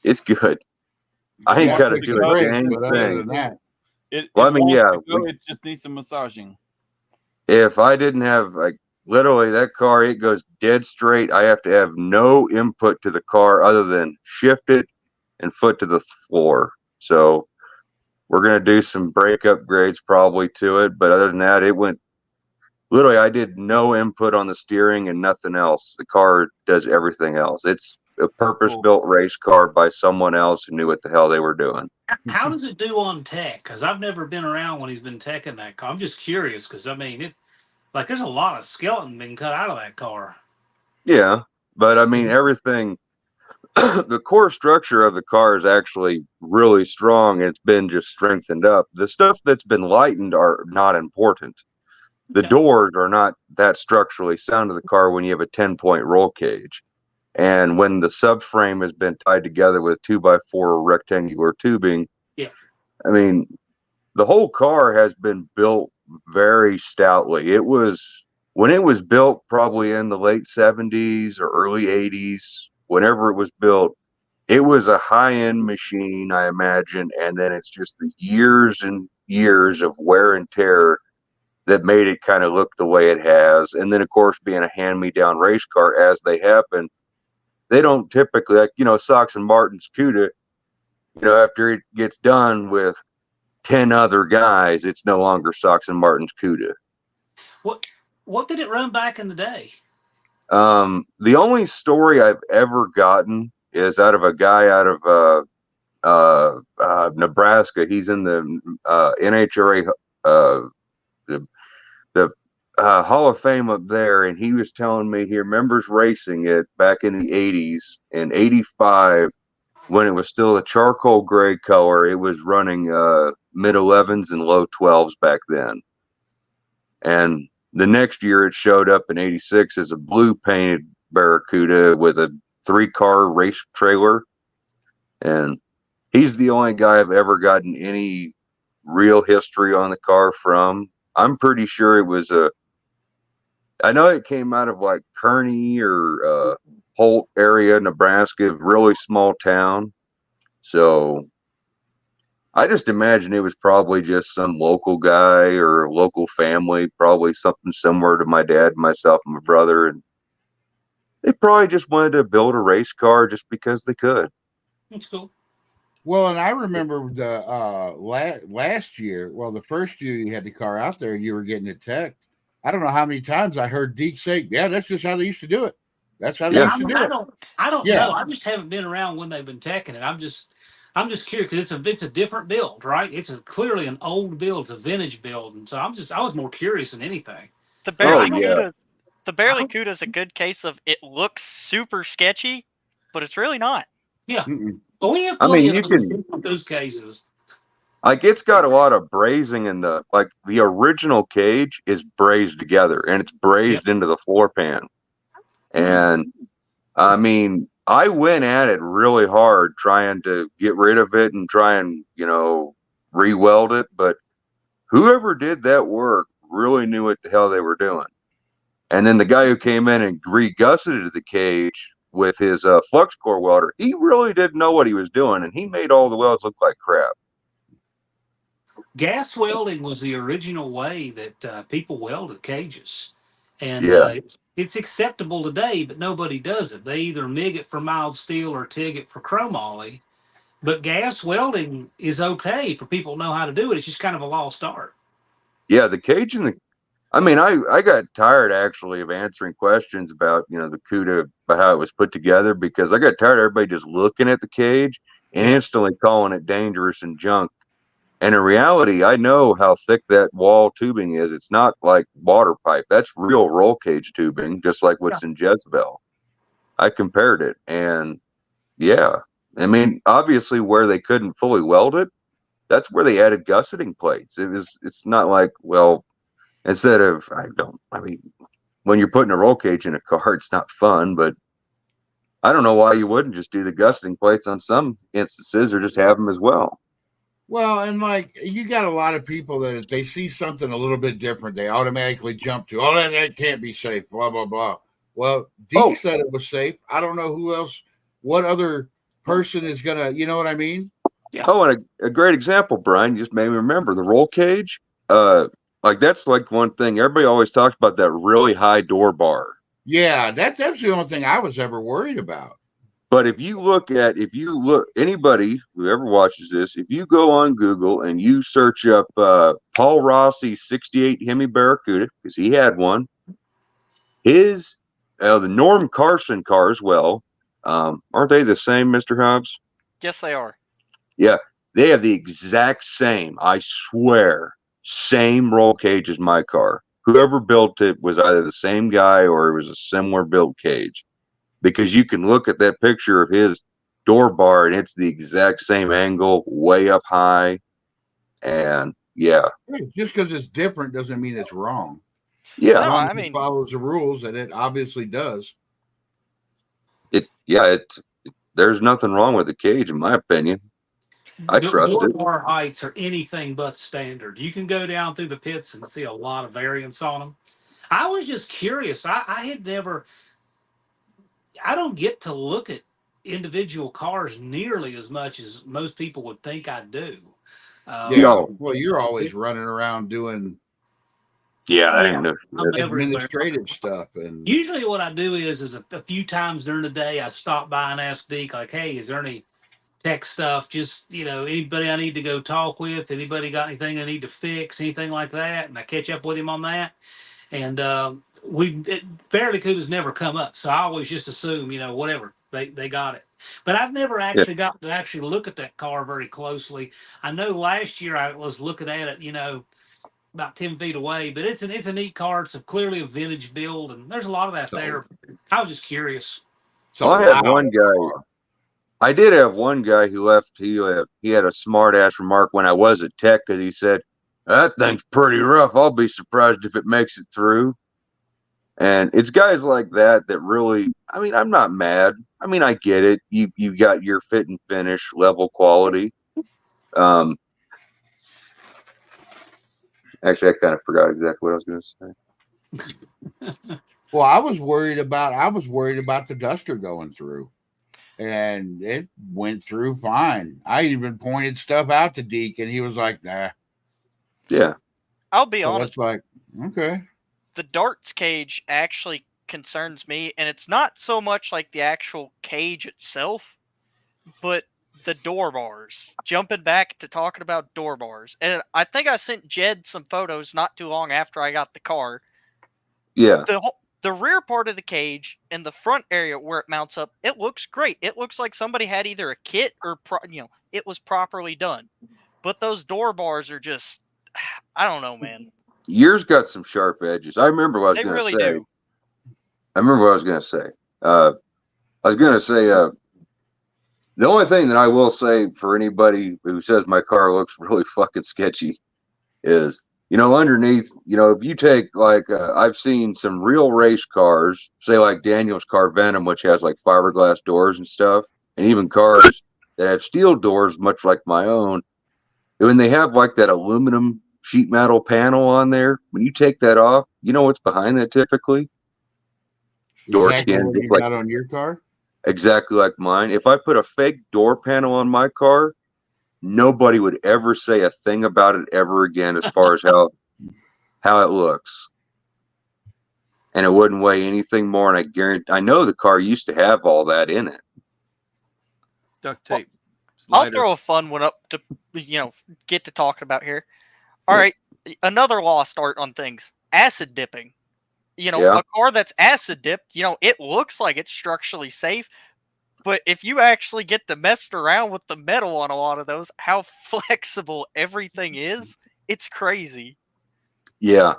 It's good. I ain't got to do a dang thing. It just needs some massaging. If I didn't have literally that car, it goes dead straight. I have to have no input to the car other than shift it and foot to the floor. So we're going to do some brake upgrades probably to it. But other than that, it went literally, I did no input on the steering and nothing else. The car does everything else. It's a purpose-built race car by someone else who knew what the hell they were doing. How does it do on tech? Because I've never been around when he's been teching that car. I'm just curious because I mean, there's a lot of skeleton being cut out of that car. Yeah, but I mean everything. The core structure of the car is actually really strong. It's been just strengthened up. The stuff that's been lightened are not important. The doors are not that structurally sound to the car when you have a 10-point roll cage. And when the subframe has been tied together with 2x4 rectangular tubing, I mean, the whole car has been built very stoutly. When it was built probably in the late 70s or early 80s, whenever it was built, it was a high-end machine, I imagine, and then it's just the years and years of wear and tear that made it kind of look the way it has. And then, of course, being a hand-me-down race car, as they happen, they don't typically, like, Sox and Martin's CUDA, after it gets done with 10 other guys, it's no longer Sox and Martin's CUDA. What did it run back in the day? The only story I've ever gotten is out of a guy out of Nebraska. He's in the NHRA, the Hall of Fame up there, and he was telling me he remembers racing it back in the 80s. In 85, when it was still a charcoal gray color, it was running mid 11s and low 12s back then. And the next year it showed up in 86 as a blue painted Barracuda with a 3-car race trailer. And he's the only guy I've ever gotten any real history on the car from. I'm pretty sure it was I know it came out of like Kearney or Holt area, Nebraska, really small town. So I just imagine it was probably just some local guy or local family, probably something similar to my dad, myself, and my brother. And they probably just wanted to build a race car just because they could. That's cool. Well, and I remember the last year, the first year you had the car out there, you were getting it teched. I don't know how many times I heard Deke say, yeah, that's just how they used to do it. That's how they used to do it. I don't know. I just haven't been around when they've been teching it. I'm just curious because it's a different build, right? It's clearly an old build. It's a vintage build. And so I was more curious than anything. The Barracuda is a good case of it looks super sketchy, but it's really not. Yeah. But we have plenty of those cases. Like, it's got a lot of brazing in the original cage is brazed together, and it's brazed into the floor pan. And I mean, I went at it really hard trying to get rid of it and try and, re-weld it. But whoever did that work really knew what the hell they were doing. And then the guy who came in and re-gusseted the cage with his flux core welder, he really didn't know what he was doing, and he made all the welds look like crap. Gas welding was the original way that people welded cages. And it's acceptable today, but nobody does it. They either MIG it for mild steel or TIG it for chromoly. But gas welding is okay for people who know how to do it. It's just kind of a lost art. Yeah, the cage and I got tired actually of answering questions about, the CUDA, about how it was put together, because I got tired of everybody just looking at the cage and instantly calling it dangerous and junk. And in reality, I know how thick that wall tubing is. It's not like water pipe. That's real roll cage tubing, just like what's in Jezebel. I compared it, and obviously where they couldn't fully weld it, that's where they added gusseting plates. It's not like, instead of, when you're putting a roll cage in a car, it's not fun, but I don't know why you wouldn't just do the gusseting plates on some instances, or just have them as well. Well, and you got a lot of people that if they see something a little bit different, they automatically jump to, that can't be safe, blah, blah, blah. Well, Deke said it was safe. I don't know who else, what other person is going to, you know what I mean? Yeah. Oh, and a great example, Brian, you just made me remember the roll cage. That's like one thing. Everybody always talks about that really high door bar. Yeah, that's the only thing I was ever worried about. But if you look, anybody who ever watches this, if you go on Google and you search up Paul Rossi's 68 Hemi Barracuda, because he had one, his the Norm Carson car as well, aren't they the same, Mr. Hobbs? Yes, they are. Yeah, they have the exact same, I swear, same roll cage as my car. Whoever built it was either the same guy or it was a similar built cage. Because you can look at that picture of his door bar and it's the exact same angle, way up high. And yeah. Just because it's different doesn't mean it's wrong. Yeah. No, As long I as it mean, follows the rules, and it obviously does. There's nothing wrong with the cage, in my opinion. I trust Door it. bar heights are anything but standard. You can go down through the pits and see a lot of variance on them. I was just curious. I had never, I don't get to look at individual cars nearly as much as most people would think I do. Yeah. No. Well, you're always running around doing Yeah, I Yeah, ain't no I'm shit. everywhere. administrative stuff, and Usually, what I do is a few times during the day, I stop by and ask Deke, like, "Hey, is there any tech stuff? Just anybody I need to go talk with? Anybody got anything I need to fix? Anything like that?" And I catch up with him on that. And Barracuda's never come up, so I always just assume whatever they got it. But I've never Yeah. actually got to actually look at that car very closely. I know last year I was looking at it, about 10 feet away, but it's a neat car. It's clearly a vintage build, and there's a lot of that So- there. I was just curious. so I had one guy. I did have one guy who left. He had a smart ass remark when I was at Tech because he said, "That thing's pretty rough. I'll be surprised if it makes it through." And it's guys like that that really. I mean, I'm not mad. I mean, I get it. You got your fit and finish level quality. Actually, I kind of forgot exactly what I was going to say. Well, I was worried about the duster going through, and it went through fine. I even pointed stuff out to Deke, and he was like, "Nah." Yeah. I'll be So honest. it's like, okay. The darts cage actually concerns me, and it's not so much like the actual cage itself, but the door bars. Jumping back to talking about door bars, and I think I sent Jed some photos not too long after I got the car. Yeah. The rear part of the cage and the front area where it mounts up, it looks great. It looks like somebody had either a kit or it was properly done. But those door bars are just, I don't know, man. Yours got some sharp edges. I remember what I was They going to really say. do. I remember what I was going to say. I was going to say the only thing that I will say for anybody who says my car looks really fucking sketchy is, underneath, if you take like, I've seen some real race cars, say like Daniel's car Venom, which has like fiberglass doors and stuff, and even cars that have steel doors, much like my own. When they have like that aluminum sheet metal panel on there, when you take that off, you know what's behind that typically? Door Exactly skin, what just you like got on your car. exactly like mine. If I put a fake door panel on my car, nobody would ever say a thing about it ever again as far as how it looks. And it wouldn't weigh anything more. And I know the car used to have all that in it. Duct tape. I'll Slider. throw a fun one up to get to talking about here. All right, another lost art on things. Acid dipping. Yeah. A car that's acid dipped, it looks like it's structurally safe. But if you actually get to mess around with the metal on a lot of those, how flexible everything is, it's crazy. Yeah.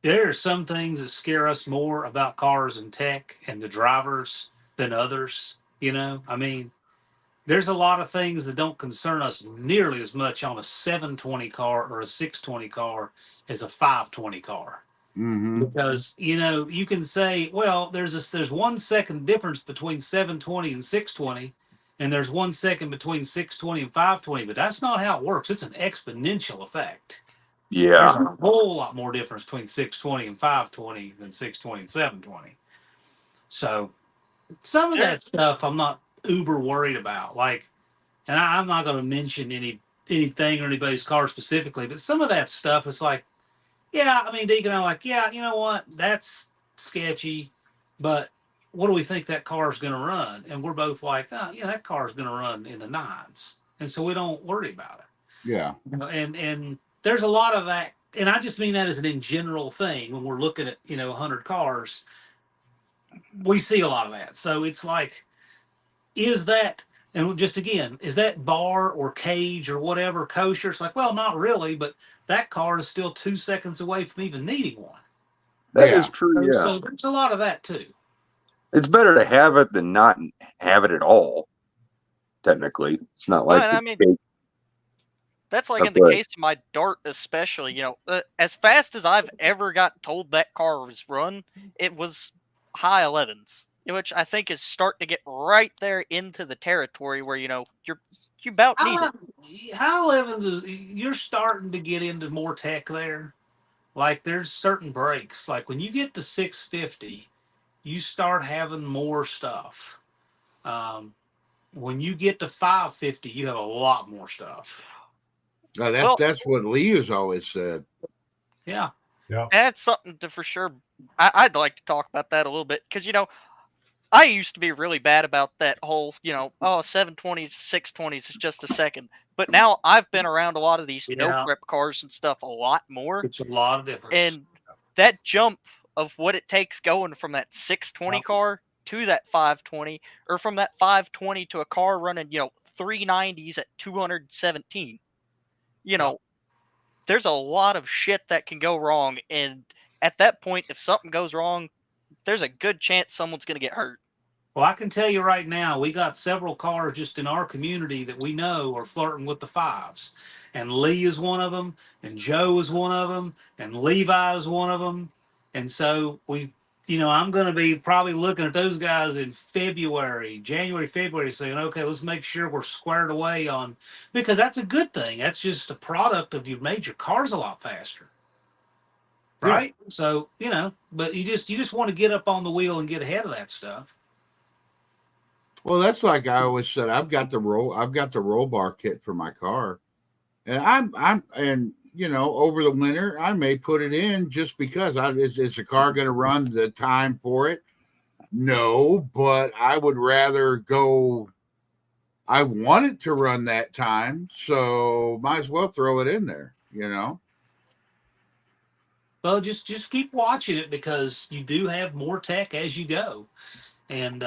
There are some things that scare us more about cars and tech and the drivers than others. I mean, there's a lot of things that don't concern us nearly as much on a 720 car or a 620 car as a 520 car. Mm-hmm. Because you can say, well, there's 1 second difference between 720 and 620, and there's 1 second between 620 and 520, but that's not how it works. It's an exponential effect. Yeah. There's a whole lot more difference between 620 and 520 than 620 and 720. So some of that stuff I'm not uber worried about. Like, and I'm not going to mention anything or anybody's car specifically, but some of that stuff is like, yeah, I mean, Deacon and I are like, yeah, you know what? That's sketchy, but what do we think that car is going to run? And we're both like, oh, yeah, that car is going to run in the 9s. And so we don't worry about it. Yeah. And there's a lot of that. And I just mean that as an in general thing. When we're looking at, 100 cars, we see a lot of that. So it's like, is that, and just again, is that bar or cage or whatever kosher? It's like, well, not really, but that car is still 2 seconds away from even needing one. That is true. So, Yeah. so there's a lot of that too. It's better to have it than not have it at all. Technically, it's not like Well, I mean, that's like in the case of my Dart, especially. As fast as I've ever got told that car was run, it was high 11s, which I think is starting to get right there into the territory where you about need it. High 11s is you're starting to get into more tech there. Like there's certain brakes. Like when you get to 650, you start having more stuff. When you get to 550, you have a lot more stuff. That's what Lee has always said. Yeah. That's something to for sure. I'd like to talk about that a little bit because I used to be really bad about that whole 720s, 620s is just a second. But now I've been around a lot of these no prep cars and stuff a lot more. It's a lot of difference. And that jump of what it takes going from that 620 car to that 520, or from that 520 to a car running 390s at 217. There's a lot of shit that can go wrong, and at that point, if something goes wrong, there's a good chance someone's going to get hurt. Well, I can tell you right now, we got several cars just in our community that we know are flirting with the 5s. And Lee is one of them, and Joe is one of them, and Levi is one of them. And so I'm going to be probably looking at those guys in January, February, saying, okay, let's make sure we're squared away on, because that's a good thing. That's just a product of you've made your cars a lot faster. Right? Yeah. So, but you just want to get up on the wheel and get ahead of that stuff. Well, that's like I always said. I've got the roll bar kit for my car, and over the winter I may put it in just because. Is the car going to run the time for it? No, but I would rather go. I want it to run that time, so might as well throw it in there. Well, just keep watching it because you do have more tech as you go, and.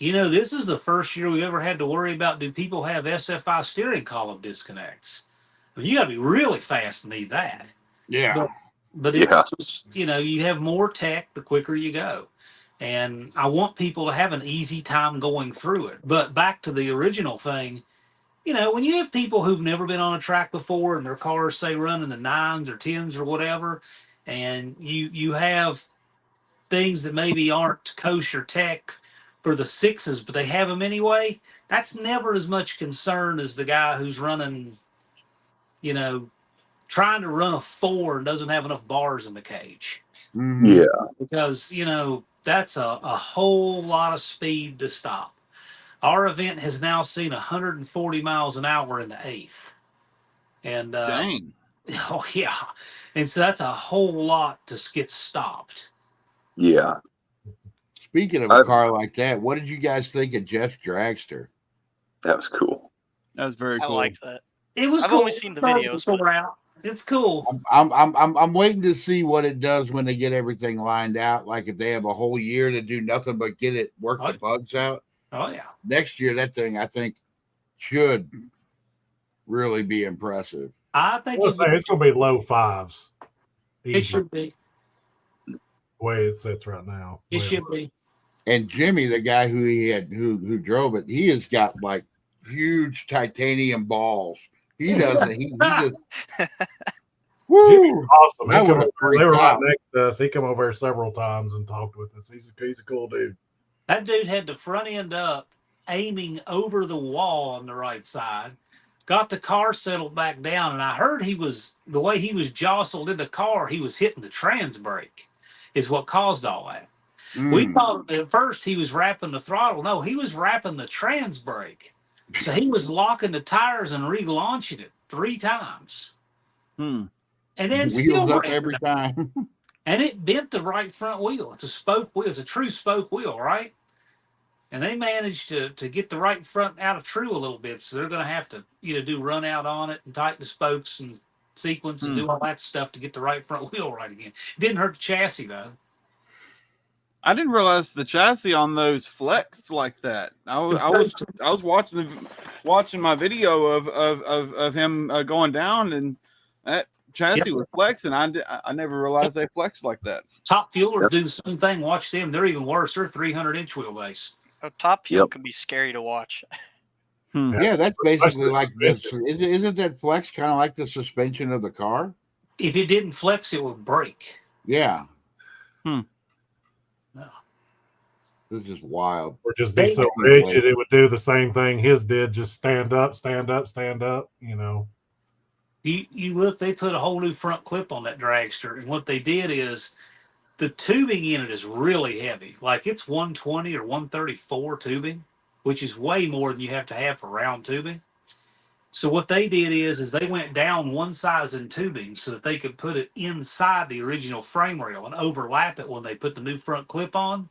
This is the first year we've ever had to worry about, do people have SFI steering column disconnects? I mean, you got to be really fast to need that. Yeah. But it's just, you have more tech the quicker you go. And I want people to have an easy time going through it. But back to the original thing, when you have people who've never been on a track before and their cars, say, run in the 9s or 10s or whatever, and you have things that maybe aren't kosher tech for the 6s, but they have them anyway, that's never as much concern as the guy who's running, trying to run a 4 and doesn't have enough bars in the cage. Mm-hmm. Yeah. Because, that's a whole lot of speed to stop. Our event has now seen 140 miles an hour in the 8th. And, dang. Oh, yeah. And so that's a whole lot to get stopped. Yeah. Speaking of a car like that, what did you guys think of Jeff's dragster? That was cool. That was very cool. I like that. It was. I've cool. only seen the videos. But... It's cool. I'm waiting to see what it does when they get everything lined out. Like if they have a whole year to do nothing but work the bugs out. Oh yeah. Next year, that thing I think should really be impressive. I think it's going to be low 5s. It should be. The way it sits right now. It should be. And Jimmy, the guy who drove it, he has got like huge titanium balls. He doesn't. He just. Woo! Jimmy's awesome. They were right top. next to us. He came over here several times and talked with us. He's a cool dude. That dude had the front end up, aiming over the wall on the right side. Got the car settled back down, and I heard the way he was jostled in the car, he was hitting the trans brake, is what caused all that. We thought at first he was wrapping the throttle. No, he was wrapping the trans brake. So he was locking the tires and relaunching it 3 times. And then wheels up every time. and it bent the right front wheel. It's a spoke wheel. It's a true spoke wheel, right? And they managed to get the right front out of true a little bit. So they're going to have to, do run out on it and tighten the spokes and sequence and do all that stuff to get the right front wheel right again. It didn't hurt the chassis though. I didn't realize the chassis on those flexed like that. I was watching my video of him going down, and that chassis was flexing. I never realized they flexed like that. Top fuelers do the same thing. Watch them; they're even worse. They're 300-inch wheelbase. Oh, top fuel can be scary to watch. Yeah, that's basically like this. Isn't that flex kind of like the suspension of the car? If it didn't flex, it would break. Yeah. No. This is wild. Or just be so rigid it would do the same thing his did, just stand up, stand up, stand up, You look, they put a whole new front clip on that dragster, and what they did is the tubing in it is really heavy. Like it's 120 or 134 tubing, which is way more than you have to have for round tubing. So what they did is they went down one size in tubing so that they could put it inside the original frame rail and overlap it when they put the new front clip on.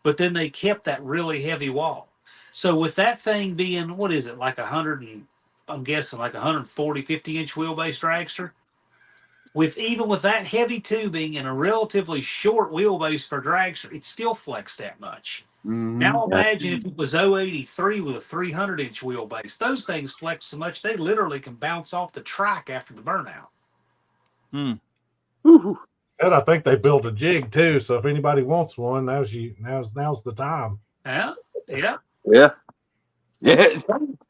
But then they kept that really heavy wall. So with that thing being, what is it, like 140, 50-inch wheelbase dragster, even with that heavy tubing and a relatively short wheelbase for dragster, it still flexed that much. Mm-hmm. Now imagine if it was 083 with a 300-inch wheelbase. Those things flex so much they literally can bounce off the track after the burnout. And I think they built a jig too, so if anybody wants one, now's the time. Yeah.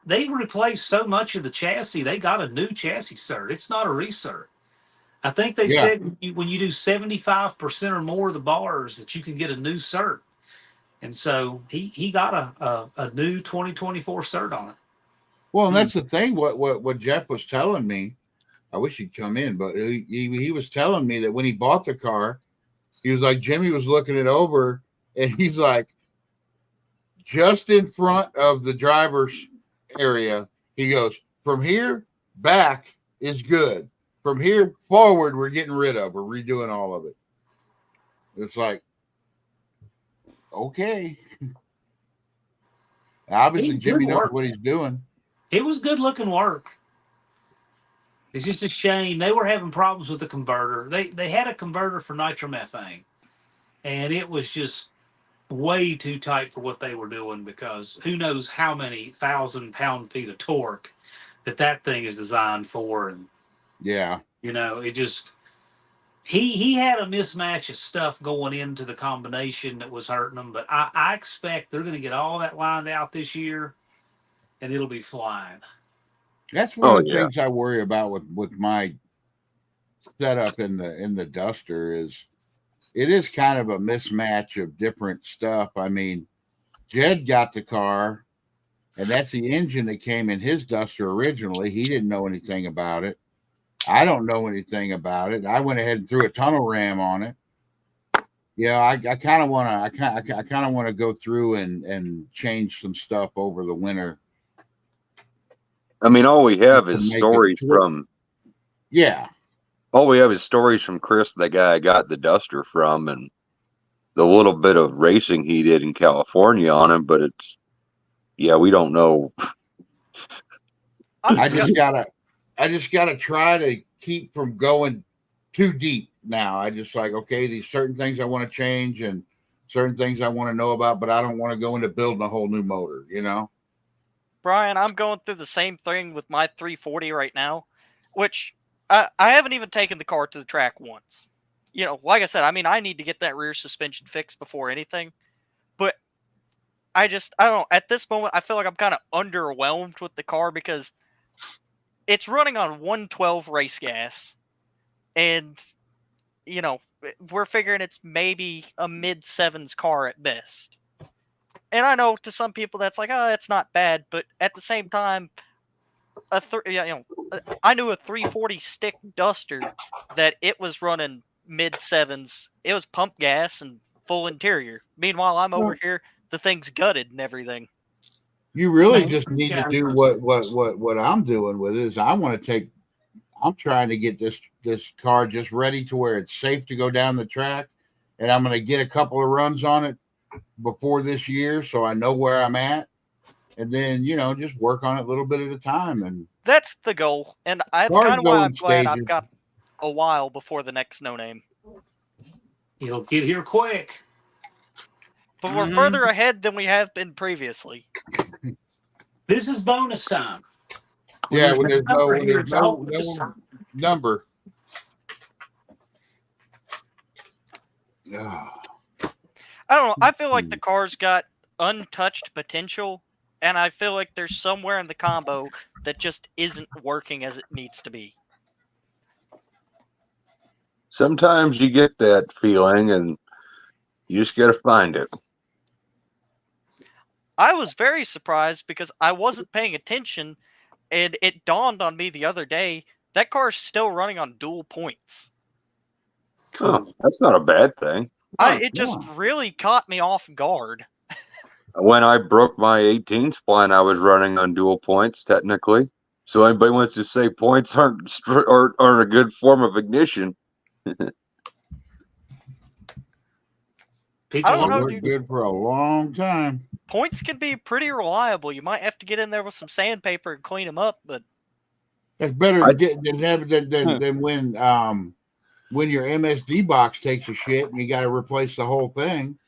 They replaced so much of the chassis. They got a new chassis cert. It's not a recert. I think they said when you do 75% or more of the bars that you can get a new cert. And so he got a new 2024 cert on it. Well, and that's the thing. What Jeff was telling me, I wish he'd come in, but he was telling me that when he bought the car, he was like, Jimmy was looking it over, and he's like, just in front of the driver's area, he goes, from here back is good. From here forward, we're getting rid of. We're redoing all of it. It's like, okay. Obviously, Jimmy knows what he's doing. It was good looking work. It's just a shame they were having problems with the converter. They had a converter for nitromethane, and it was just way too tight for what they were doing because who knows how many 1,000 pound-feet of torque that thing is designed for. And it just he had a mismatch of stuff going into the combination that was hurting them. But I expect they're going to get all that lined out this year, and it'll be flying. That's one of the things I worry about with my setup in the Duster is it is kind of a mismatch of different stuff. I mean, Jed got the car, and that's the engine that came in his Duster originally. He didn't know anything about it. I don't know anything about it. I went ahead and threw a tunnel ram on it. I kind of want to go through and change some stuff over the winter. I mean, all we have is stories from. Yeah. All we have is stories from Chris, the guy I got the Duster from, and the little bit of racing he did in California on him. But we don't know. I just gotta try to keep from going too deep now. I just okay, these certain things I want to change and certain things I want to know about, but I don't want to go into building a whole new motor, Brian, I'm going through the same thing with my 340 right now, which I haven't even taken the car to the track once. Like I said, I mean, I need to get that rear suspension fixed before anything. But I don't know. At this moment, I feel like I'm kind of underwhelmed with the car because it's running on 112 race gas. And, we're figuring it's maybe a mid-sevens car at best. And I know to some people that's like, oh, that's not bad. But at the same time, I knew a 340 stick Duster that it was running mid-sevens. It was pump gas and full interior. Meanwhile, I'm over here, the thing's gutted and everything. You really just need to do what I'm doing with it is I'm trying to get this this car just ready to where it's safe to go down the track, and I'm going to get a couple of runs on it before this year, so I know where I'm at, and then just work on it a little bit at a time. And That's the goal, and that's cars kind of go why in I'm glad stages. I've got a while before the next no name. He'll get here quick. But we're further ahead than we have been previously. This is bonus time. Yeah, when there's no number. I don't know. I feel like the car's got untouched potential, and I feel like there's somewhere in the combo that just isn't working as it needs to be. Sometimes you get that feeling, and you just got to find it. I was very surprised because I wasn't paying attention, and it dawned on me the other day that car's still running on dual points. Cool. Oh, that's not a bad thing. It just really caught me off guard. When I broke my 18 spline, I was running on dual points, technically. So anybody wants to say points aren't a good form of ignition. I don't know, dude. Good for a long time. Points can be pretty reliable. You might have to get in there with some sandpaper and clean them up, but that's better than when your MSD box takes a shit and you got to replace the whole thing.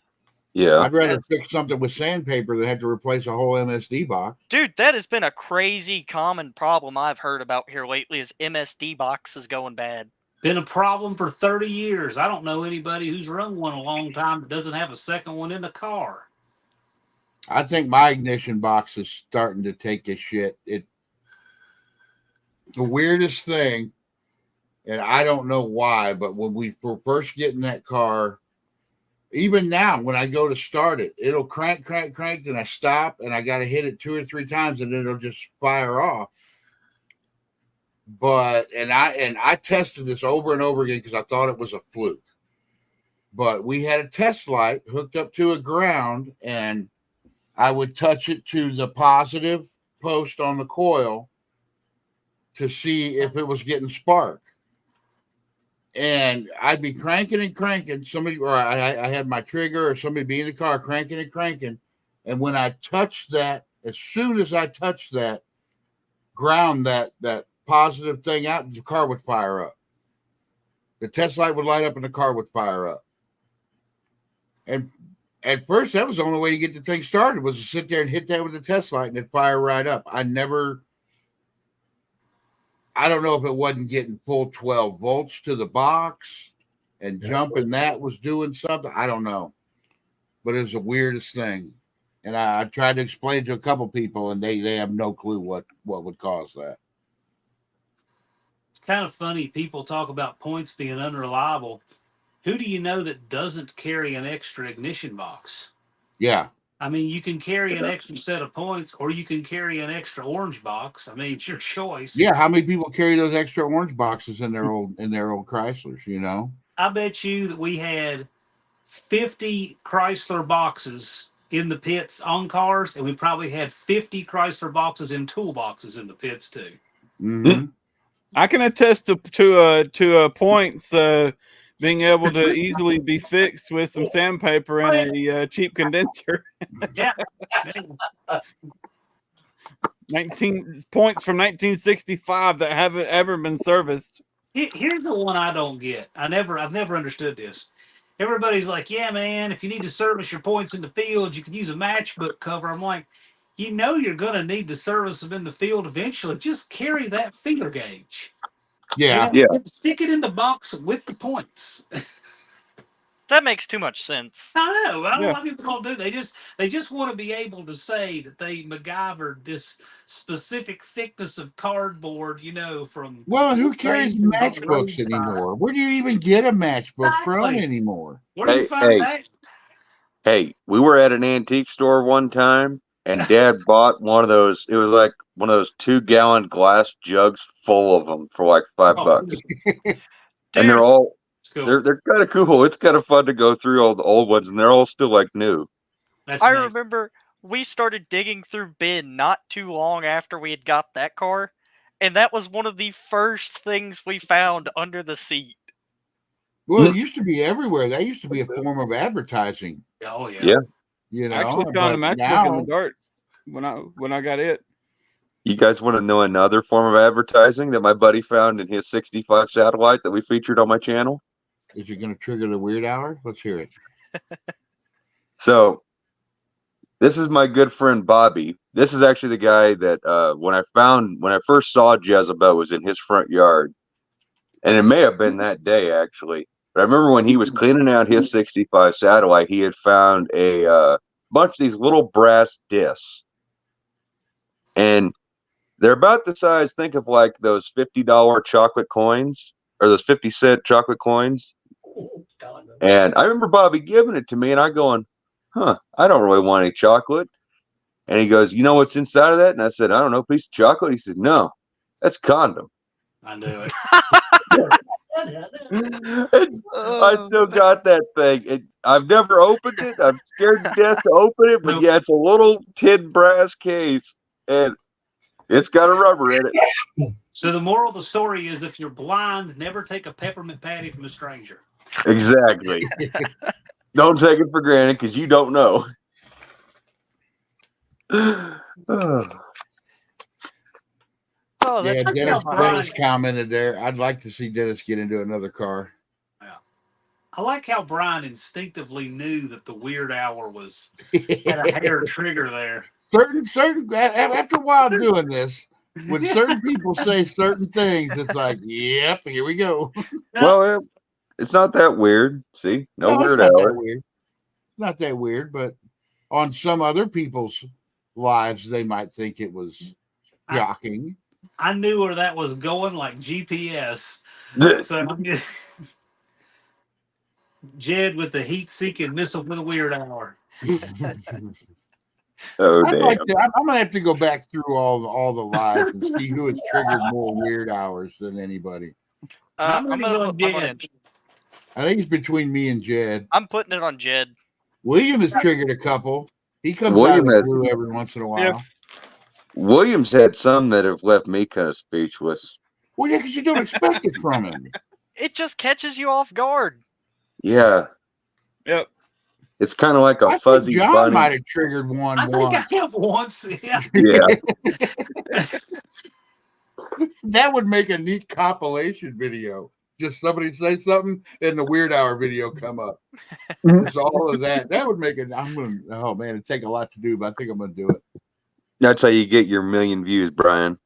Yeah, I'd rather fix something with sandpaper than have to replace a whole MSD box. Dude, that has been a crazy common problem I've heard about here lately. Is MSD boxes going bad? Been a problem for 30 years. I don't know anybody who's run one a long time that doesn't have a second one in the car. I think my ignition box is starting to take a shit. The weirdest thing, and I don't know why, but when we were first getting that car, even now when I go to start it, it'll crank, and I stop, and I got to hit it 2 or 3 times, and it'll just fire off. But I tested this over and over again because I thought it was a fluke. But we had a test light hooked up to a ground, and I would touch it to the positive post on the coil to see if it was getting spark. And I'd be cranking and cranking. Somebody, or I had my trigger, or somebody be in the car cranking and cranking. And when I touched that, as soon as I touched that ground, that positive thing out, the car would fire up. The test light would light up and the car would fire up. And at first, that was the only way to get the thing started, was to sit there and hit that with the test light and it'd fire right up. I don't know if it wasn't getting full 12 volts to the box and jumping that was doing something. I don't know. But it was the weirdest thing. And I tried to explain it to a couple people, and they have no clue what would cause that. It's kind of funny. People talk about points being unreliable. Who do you know that doesn't carry an extra ignition box? Yeah. I mean, you can carry an extra set of points, or you can carry an extra orange box. I mean, it's your choice. Yeah, how many people carry those extra orange boxes in their old Chryslers, I bet you that we had 50 Chrysler boxes in the pits on cars, and we probably had 50 Chrysler boxes in toolboxes in the pits too. Mm-hmm. I can attest to points being able to easily be fixed with some sandpaper and a cheap condenser. Yeah. 19 points from 1965 that haven't ever been serviced. Here's the one I don't get. I've never understood this. Everybody's like, yeah, man, if you need to service your points in the field, you can use a matchbook cover. I'm like, you're going to need to service them in the field eventually. Just carry that feeder gauge. Yeah. Stick it in the box with the points. That makes too much sense. I know. A lot of people don't do. They just want to be able to say that they MacGyvered this specific thickness of cardboard, from. Well, who carries matchbooks anymore? Where do you even get a matchbook from anymore? Where do you find that? Hey, we were at an antique store one time, and Dad bought one of those. It was like one of those 2-gallon glass jugs full of them for like $5. And they're all cool. They're kind of cool. It's kind of fun to go through all the old ones, and they're all still like new. I remember we started digging through bin not too long after we had got that car, and that was one of the first things we found under the seat. Well, it used to be everywhere. That used to be a form of advertising. Oh yeah. Yeah. You know, I actually found a matchbook in the dark when I got it. You guys want to know another form of advertising that my buddy found in his 65 satellite that we featured on my channel? Is it going to trigger the weird hour? Let's hear it. So this is my good friend Bobby. This is actually the guy that when I first saw Jezebel was in his front yard. And it may have been that day actually. But I remember when he was cleaning out his 65 satellite, he had found a bunch of these little brass discs. And they're about the size, think of like those $50 chocolate coins or those 50-cent chocolate coins. And I remember Bobby giving it to me and I going, I don't really want any chocolate. And he goes, you know what's inside of that? And I said, I don't know, piece of chocolate. He said, no, that's condom. I knew it. I still got that thing. I've never opened it. I'm scared to death to open it, but yeah, it's a little tin brass case and it's got a rubber in it. So the moral of the story is, if you're blind, never take a peppermint patty from a stranger. Exactly. Don't take it for granted because you don't know. Yeah, Dennis commented there. I'd like to see Dennis get into another car. Yeah. I like how Brian instinctively knew that the weird hour had a hair trigger there. Certain after a while doing this, when certain people say certain things, it's like, yep, here we go. Well, it's not that weird. See, no weird it's not hour. that weird. Not that weird, but on some other people's lives, they might think it was shocking. I knew where that was going, like GPS. So Jed with the heat-seeking missile for the weird hour. Oh, damn. I'm gonna have to go back through all the lives and see who has triggered more weird hours than anybody. I'm on Jed. I think it's between me and Jed. I'm putting it on Jed. William has triggered a couple. He comes out of the blue every once in a while. Yeah. William's had some that have left me kind of speechless. Well, yeah, because you don't expect it from him. It just catches you off guard. Yeah. Yep. It's kind of like a fuzzy John bunny. might have triggered one I once. think I have once. Yeah. Yeah. That would make a neat compilation video. Just somebody say something and the weird hour video come up. Just all of that. That would make it. Oh man, it'd take a lot to do, but I think I'm gonna do it. That's how you get your 1 million views, Brian.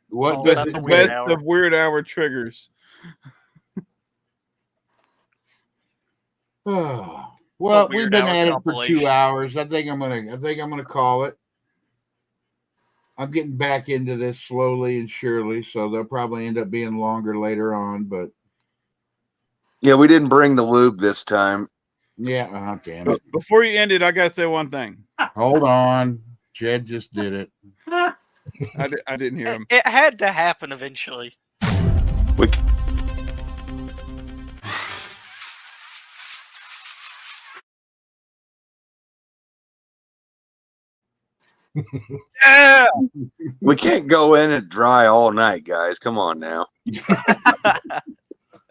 What best of weird hour triggers? Oh, well, we've been at it for 2 hours. I think I'm gonna call it. I'm getting back into this slowly and surely, so they'll probably end up being longer later on. But yeah, we didn't bring the lube this time. Yeah, damn it. Before you end it, I gotta say one thing. Hold on, Jed just did it. I didn't hear him. It had to happen eventually. Yeah, we can't go in and dry all night, guys. Come on now.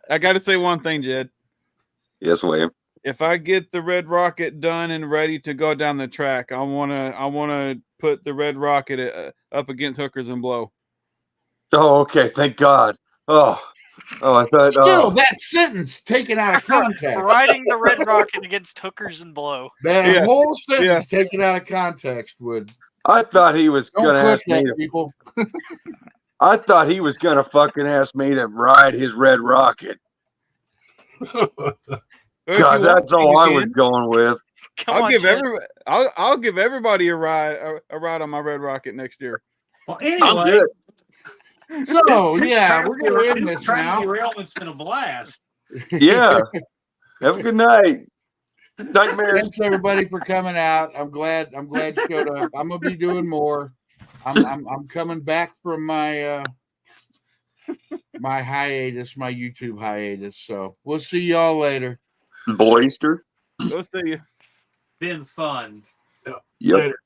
I got to say one thing, Jed. Yes, William. If I get the Red Rocket done and ready to go down the track, I wanna put the Red Rocket up against Hookers and Blow. Oh, okay. Thank God. Oh, I thought. Still, that sentence taken out of context. Riding the Red Rocket against Hookers and Blow. That whole sentence taken out of context would. I thought he was going to ask me. People. I thought he was going to fucking ask me to ride his Red Rocket. God, that's all I was going with. I'll give everybody a ride on my Have Rocket next year. Well, anyway. So yeah, we're gonna end this now. Derailment's been a blast. Yeah. Have a good night. Nightmares. Thanks everybody for coming out. I'm glad you showed up. I'm gonna be doing more. I'm coming back from my my hiatus, my YouTube hiatus. So we'll see y'all later. Boyster. We'll see you. Been fun. Yep. Later.